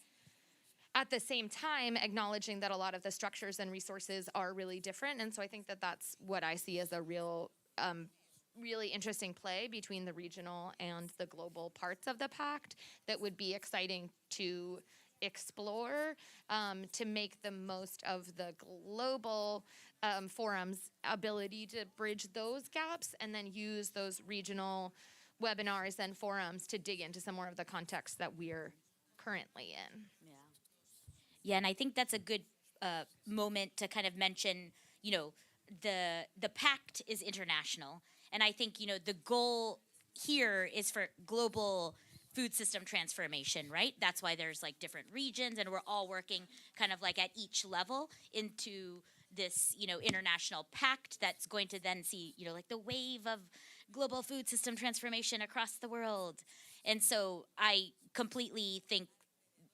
at the same time, acknowledging that a lot of the structures and resources are really different. And so I think that that's what I see as a real, really interesting play between the regional and the global parts of the pact that would be exciting to explore, to make the most of the global forum's ability to bridge those gaps and then use those regional webinars and forums to dig into some more of the context that we're currently in. Yeah, and I think that's a good moment to kind of mention, you know, the pact is international, and I think, you know, the goal here is for global food system transformation, right? That's why there's like different regions, and we're all working kind of like at each level into this, you know, international pact that's going to then see, you know, like the wave of global food system transformation across the world. And so I completely think,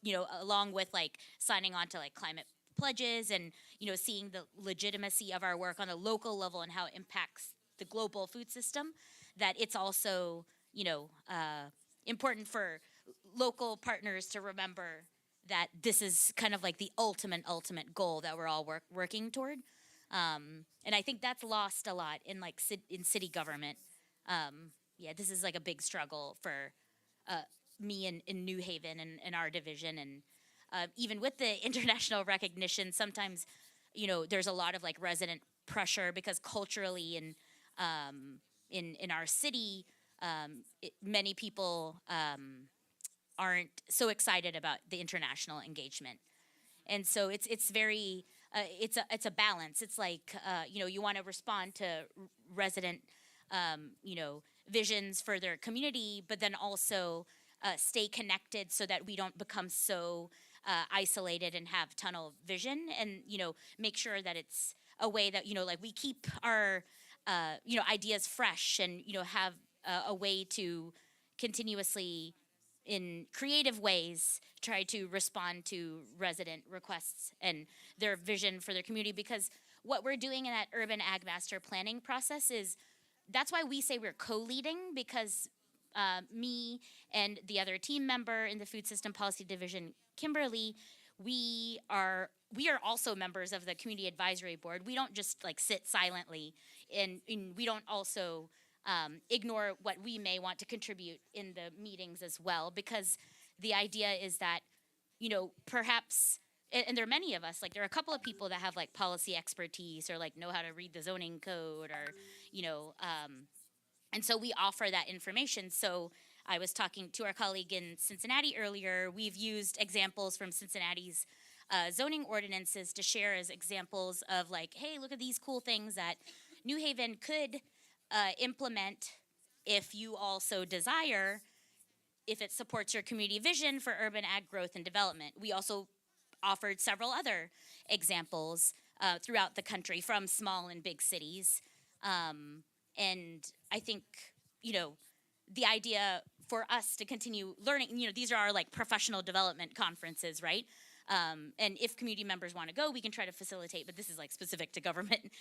you know, along with like signing on to like climate pledges and, you know, seeing the legitimacy of our work on a local level and how it impacts the global food system, that it's also, you know, important for local partners to remember that this is kind of like the ultimate goal that we're all working toward. And I think that's lost a lot in like in city government. Yeah, this is like a big struggle for me in New Haven and our division. And even with the international recognition, sometimes, you know, there's a lot of like resident pressure because culturally and in our city, many people aren't so excited about the international engagement, and so it's very it's a balance. It's like you know, you want to respond to resident you know, visions for their community, but then also stay connected so that we don't become so isolated and have tunnel vision, and, you know, make sure that it's a way that, you know, like we keep our you know, ideas fresh, and, you know, have a way to continuously, in creative ways, try to respond to resident requests and their vision for their community. Because what we're doing in that urban ag master planning process is, that's why we say we're co-leading, because me and the other team member in the Food System Policy Division, Kimberly, we are also members of the Community Advisory Board. We don't just like sit silently, and we don't also ignore what we may want to contribute in the meetings as well, because the idea is that, you know, perhaps, and there are many of us, like there are a couple of people that have like policy expertise or like know how to read the zoning code, or, you know, and so we offer that information. So I was talking to our colleague in Cincinnati earlier. We've used examples from Cincinnati's zoning ordinances to share as examples of like, hey, look at these cool things that New Haven could implement if you also desire, if it supports your community vision for urban ag growth and development. We also offered several other examples throughout the country from small and big cities. And I think, you know, the idea for us to continue learning, you know, these are our like professional development conferences, right? And if community members want to go, we can try to facilitate, but this is like specific to government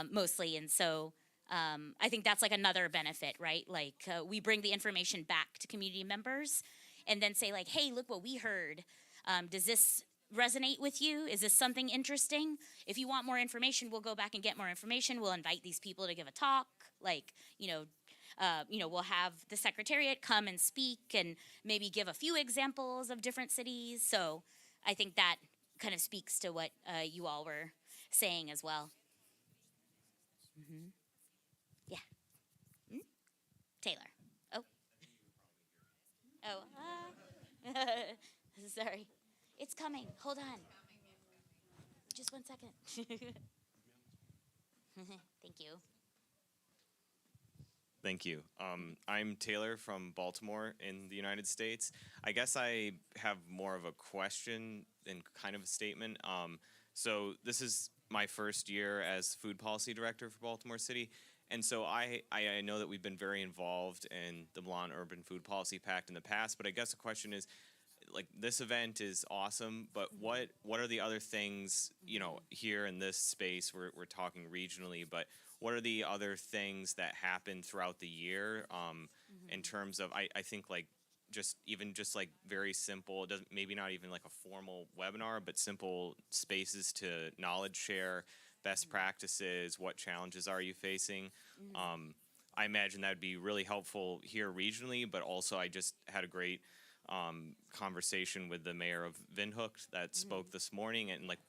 mostly. And so I think that's like another benefit, right? Like we bring the information back to community members and then say like, hey, look what we heard. Does this resonate with you? Is this something interesting? If you want more information, we'll go back and get more information. We'll invite these people to give a talk. Like, you know, we'll have the Secretariat come and speak and maybe give a few examples of different cities. So I think that kind of speaks to what you all were saying as well. Mm-hmm. Yeah. Mm? Taylor. Oh. Oh. Sorry. It's coming. Hold on. Just 1 second. Thank you. Thank you. I'm Taylor from Baltimore in the United States. I guess I have more of a question than kind of a statement. So this is my first year as food policy director for Baltimore City. And so I know that we've been very involved in the Milan Urban Food Policy Pact in the past, but I guess the question is, like, this event is awesome, but what are the other things, you know, here in this space, we're talking regionally, but what are the other things that happen throughout the year in terms of, I think like just like very simple, doesn't, maybe not even like a formal webinar, but simple spaces to knowledge share, best practices, what challenges are you facing? I imagine that would be really helpful here regionally, but also I just had a great conversation with the mayor of Windhoek that spoke this morning, and like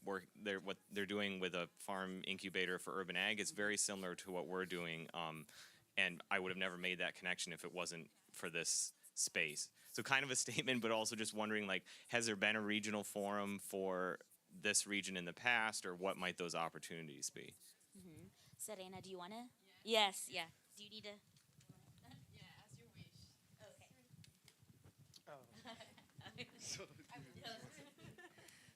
what they're doing with a farm incubator for urban ag is very similar to what we're doing, and I would have never made that connection if it wasn't for this space. So kind of a statement, but also just wondering, like, has there been a regional forum for this region in the past, or what might those opportunities be? Serena, do you want to? Yes, yeah. Do you need to?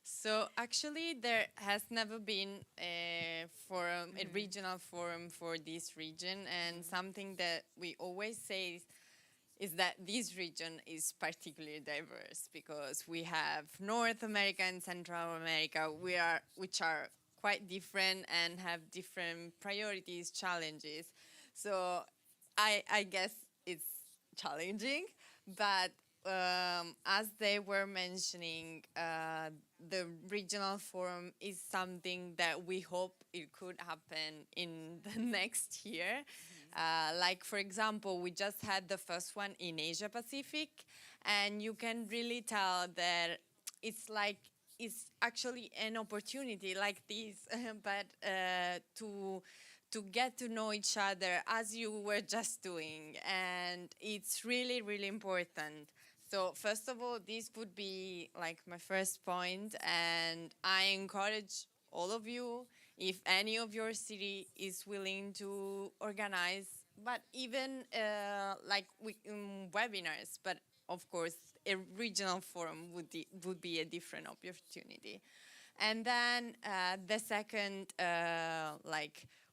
So actually, there has never been a forum, a regional forum for this region, and something that we always say is that this region is particularly diverse because we have North America and Central America, which are quite different and have different priorities, challenges. So I guess it's challenging, but as they were mentioning, the regional forum is something that we hope it could happen in the next year. Like, for example, we just had the first one in Asia Pacific, and you can really tell that it's actually an opportunity like this, but to get to know each other as you were just doing, and it's really, really important. So first of all, this would be like my first point, and I encourage all of you, if any of your city is willing to organize, but even webinars, but of course a regional forum would be a different opportunity. And then the second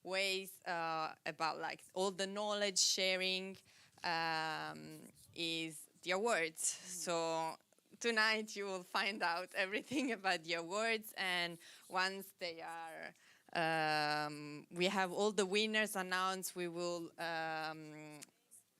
ways about like all the knowledge sharing is the awards. So tonight you will find out everything about the awards, and once they are, we have all the winners announced, we will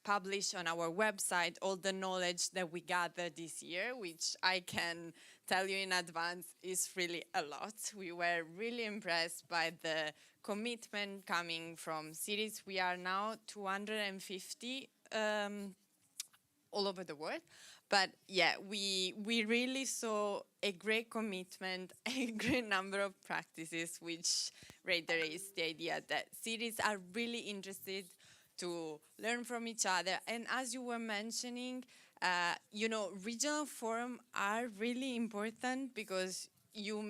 publish on our website all the knowledge that we gathered this year, which I can tell you in advance is really a lot. We were really impressed by the commitment coming from cities. We are now 250 all over the world. But yeah, we really saw a great commitment, a great number of practices, which reiterates the idea that cities are really interested to learn from each other. And as you were mentioning, regional forums are really important because you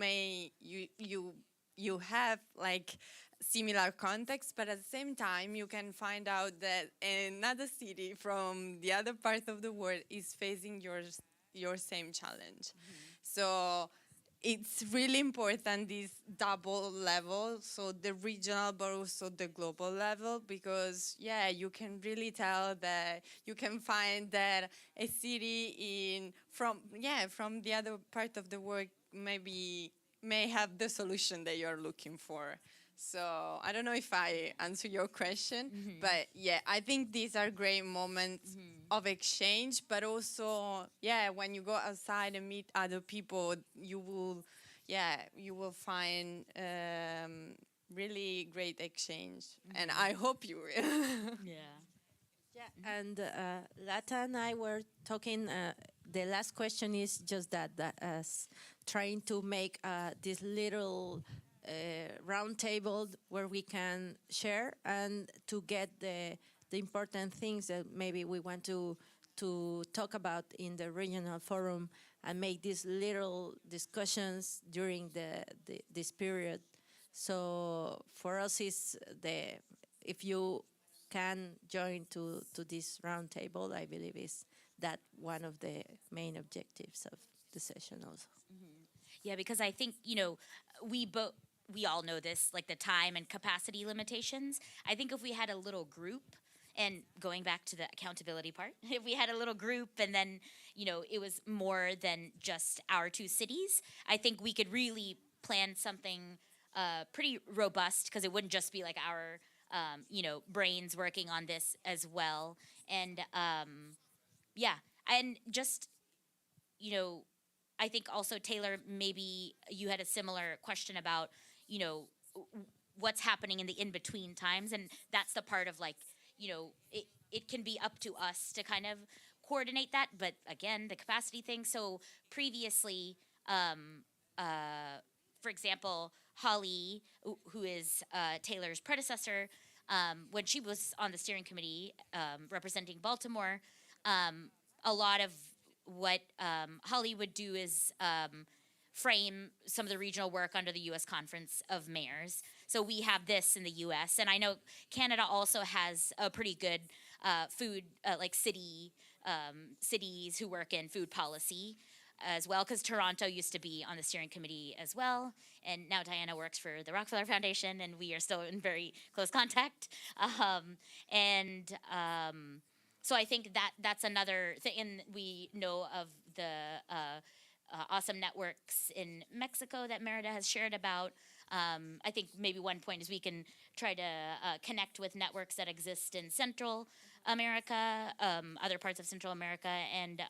have like similar context, but at the same time, you can find out that another city from the other part of the world is facing your same challenge. So it's really important, this double level, so the regional but also the global level, because yeah, you can really tell that you can find that a city from the other part of the world may have the solution that you're looking for. So I don't know if I answer your question, but yeah, I think these are great moments of exchange, but also, yeah, when you go outside and meet other people, you will find really great exchange, and I hope you will. Yeah, and Lata and I were talking, the last question is just that as trying to make this little round table where we can share and to get the important things that maybe we want to talk about in the regional forum and make these little discussions during this period. So for us, if you can join to this round table, I believe is that one of the main objectives of the session also. Yeah, because I think, we all know this, like the time and capacity limitations. I think if we had a little group, and going back to the accountability part, if we had a little group and then, it was more than just our two cities, I think we could really plan something pretty robust, because it wouldn't just be like our, brains working on this as well. And yeah, and just, I think also, Taylor, maybe you had a similar question about, what's happening in the in-between times. And that's the part of like, it can be up to us to kind of coordinate that. But again, the capacity thing. So previously, for example, Holly, who is Taylor's predecessor, when she was on the steering committee representing Baltimore, a lot of what Holly would do is frame some of the regional work under the U.S. Conference of Mayors. So we have this in the U.S., and I know Canada also has a pretty good food, like cities who work in food policy as well, because Toronto used to be on the steering committee as well, and now Diana works for the Rockefeller Foundation, and we are still in very close contact. So I think that's another thing, and we know of the awesome networks in Mexico that Merida has shared about. I think maybe one point is we can try to connect with networks that exist in Central America, other parts of Central America, and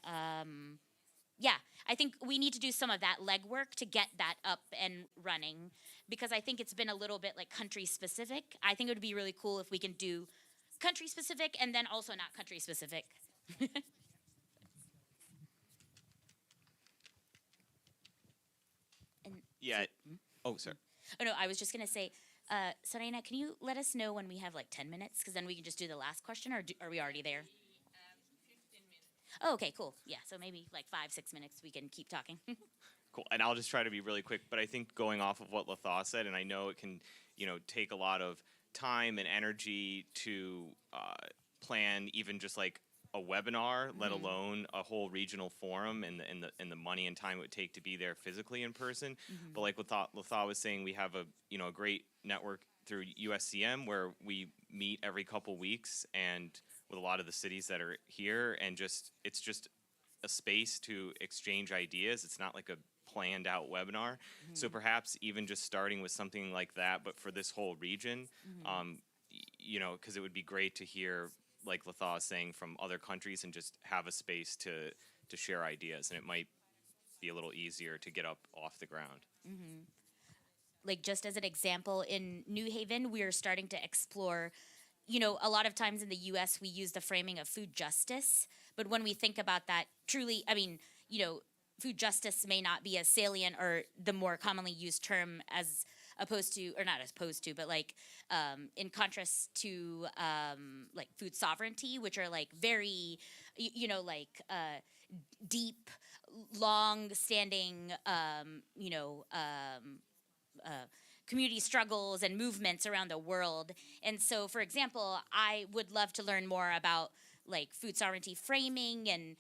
yeah, I think we need to do some of that legwork to get that up and running, because I think it's been a little bit like country specific. I think it would be really cool if we can do country specific and then also not country specific. Yeah. Oh, sorry. Oh, no, I was just going to say, Serena, can you let us know when we have like 10 minutes? Because then we can just do the last question, or are we already there? 15 minutes. Oh, okay, cool. Yeah, so maybe like 5-6 minutes we can keep talking. Cool, and I'll just try to be really quick, but I think going off of what Latha said, and I know it can, take a lot of time and energy to plan even just like a webinar, let alone a whole regional forum, and the money and time it would take to be there physically in person. But like Latha was saying, we have a great network through USCM where we meet every couple weeks, and with a lot of the cities that are here, and it's just a space to exchange ideas. It's not like a planned out webinar. So perhaps even just starting with something like that, but for this whole region, because it would be great to hear, like Latha is saying, from other countries, and just have a space to share ideas, and it might be a little easier to get up off the ground. Like just as an example, in New Haven, we are starting to explore, a lot of times in the US we use the framing of food justice, but when we think about that truly, I mean, food justice may not be as salient or the more commonly used term as opposed to, or not as opposed to, but like in contrast to like food sovereignty, which are like very, deep, long-standing, community struggles and movements around the world. And so, for example, I would love to learn more about like food sovereignty framing and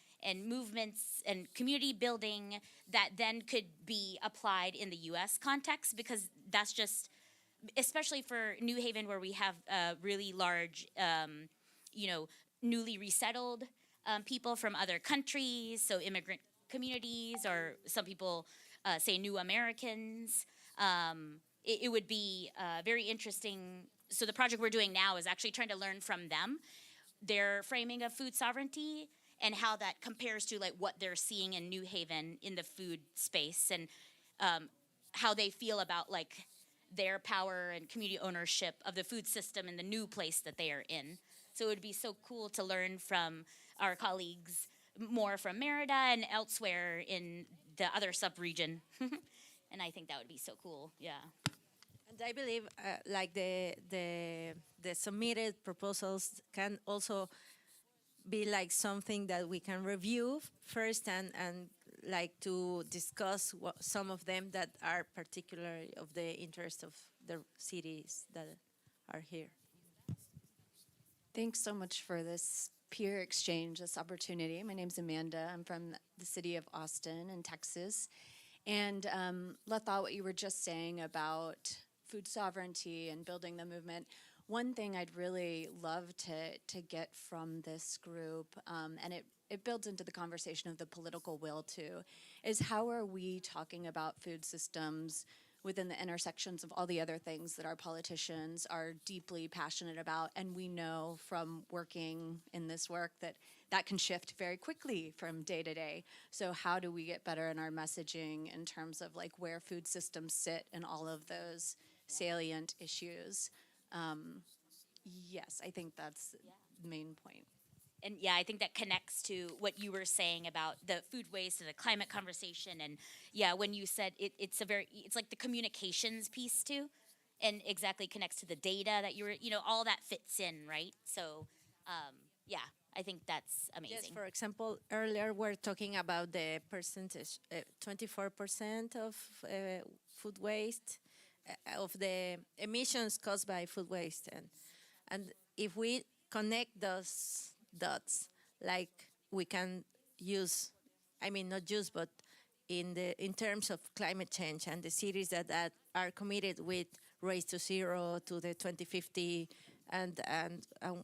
movements and community building that then could be applied in the US context, because that's just, especially for New Haven, where we have really large, newly resettled people from other countries, so immigrant communities, or some people say new Americans. It would be very interesting. So the project we're doing now is actually trying to learn from them, their framing of food sovereignty, and how that compares to like what they're seeing in New Haven in the food space, and how they feel about like their power and community ownership of the food system in the new place that they are in. So it would be so cool to learn from our colleagues more from Merida and elsewhere in the other sub-region. And I think that would be so cool, yeah. And I believe like the submitted proposals can also be like something that we can review first, and like to discuss some of them that are particularly of the interest of the cities that are here. Thanks so much for this peer exchange, this opportunity. My name's Amanda. I'm from the city of Austin in Texas. And Latha, what you were just saying about food sovereignty and building the movement, one thing I'd really love to get from this group, and it builds into the conversation of the political will too, is how are we talking about food systems within the intersections of all the other things that our politicians are deeply passionate about. And we know from working in this work that that can shift very quickly from day to day. So how do we get better in our messaging in terms of like where food systems sit in all of those salient issues? Yes, I think that's the main point. And yeah, I think that connects to what you were saying about the food waste and the climate conversation. And yeah, when you said it's like the communications piece too, and exactly connects to the data that you were, all that fits in, right? So yeah, I think that's amazing. Yes, for example, earlier we're talking about the percentage, 24% of food waste, of the emissions caused by food waste. And if we connect those dots, like we can use, I mean, not use, but in terms of climate change and the cities that are committed with Race to Zero to the 2050, and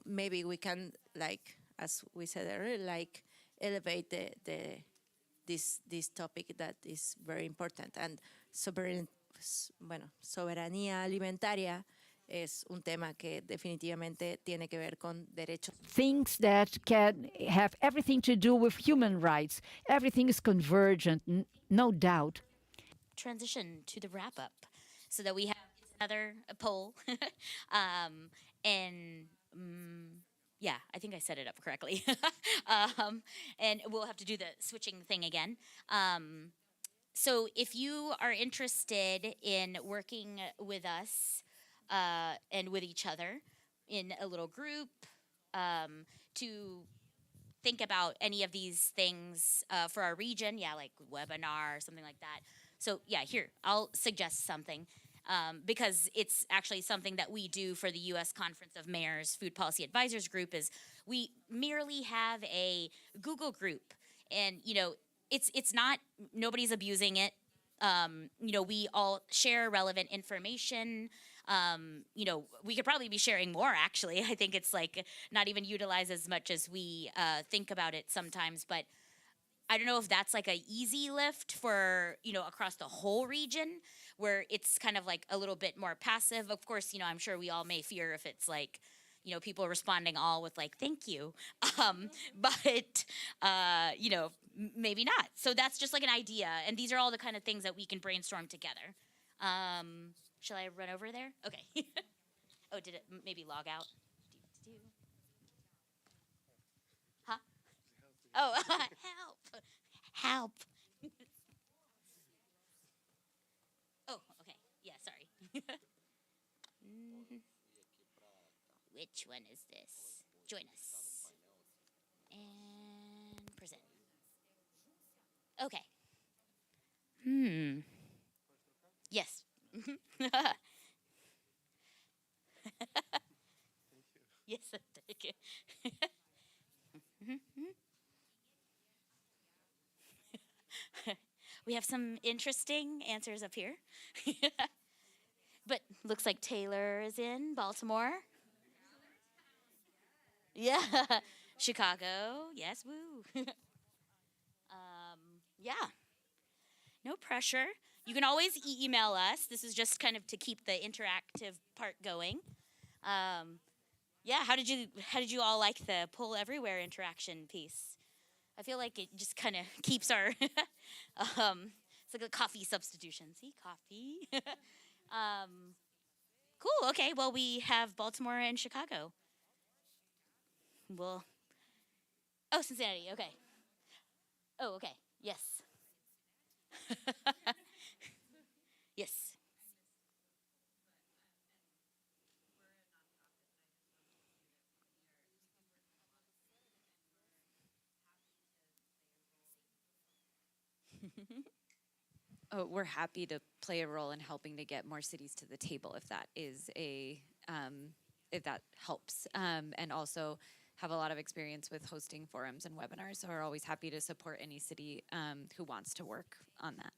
maybe we can, like, as we said earlier, like elevate this topic that is very important. And soberanía alimentaria es un tema que definitivamente tiene que ver con derechos. Things that can have everything to do with human rights. Everything is convergent, no doubt. Transition to the wrap up so that we have another poll. Yeah, I think I set it up correctly. And we'll have to do the switching thing again. So if you are interested in working with us and with each other in a little group to think about any of these things for our region, yeah, like webinar or something like that. So yeah, here, I'll suggest something. Because it's actually something that we do for the U.S. Conference of Mayors Food Policy Advisors Group is we merely have a Google group. And, you know, it's not, nobody's abusing it. You know, we all share relevant information. You know, we could probably be sharing more, actually. I think it's like not even utilized as much as we think about it sometimes. But I don't know if that's like a easy lift for, you know, across the whole region where it's kind of like a little bit more passive. Of course, you know, I'm sure we all may fear if it's like, you know, people responding all with like, thank you. But, you know, maybe not. So that's just like an idea. And these are all the kind of things that we can brainstorm together. Shall I run over there? Okay. Oh, did it maybe log out? Huh? Oh, help. Help. Oh, okay. Yeah, sorry. Which one is this? Join us. And present. Okay. Yes. Yes, thank you. We have some interesting answers up here. But looks like Taylor is in Baltimore. Yeah. Chicago. Yes, woo. Yeah. No pressure. You can always email us. This is just kind of to keep the interactive part going. Yeah, how did you all like the Poll Everywhere interaction piece? I feel like it just kind of keeps our it's like a coffee substitution. See, coffee. Cool. Okay. Well, we have Baltimore and Chicago. Well, oh, Cincinnati. Okay. Oh, okay. Yes. Yes. Oh, we're happy to play a role in helping to get more cities to the table if that is if that helps, and also have a lot of experience with hosting forums and webinars. So we're always happy to support any city who wants to work on that.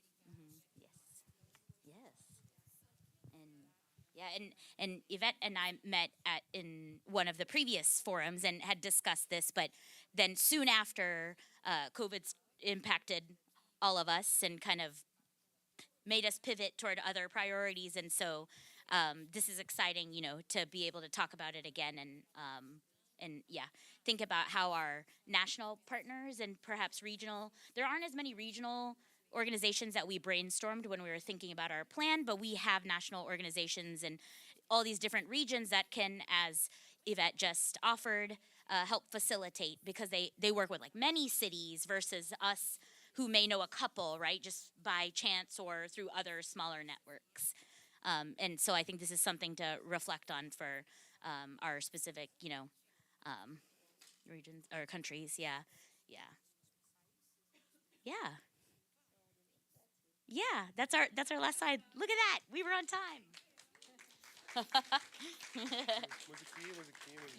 And Yvette and I met in one of the previous forums and had discussed this, but then soon after COVID's impacted all of us and kind of made us pivot toward other priorities, and so this is exciting, you know, to be able to talk about it again and yeah, think about how our national partners and perhaps regional, there aren't as many regional organizations that we brainstormed when we were thinking about our plan, but we have national organizations and all these different regions that can, as Yvette just offered, help facilitate, because they work with like many cities versus us who may know a couple, right, just by chance or through other smaller networks. And so I think this is something to reflect on for our specific, you know, regions or countries. Yeah, yeah, yeah, yeah. That's our last slide. Look at that. We were on time.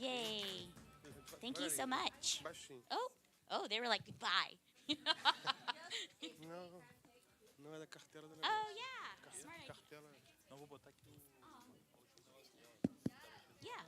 Yay! Thank you so much. Oh, they were like goodbye. Não é da carteira da Oh yeah, smart idea. Não vou botar aqui. Yeah.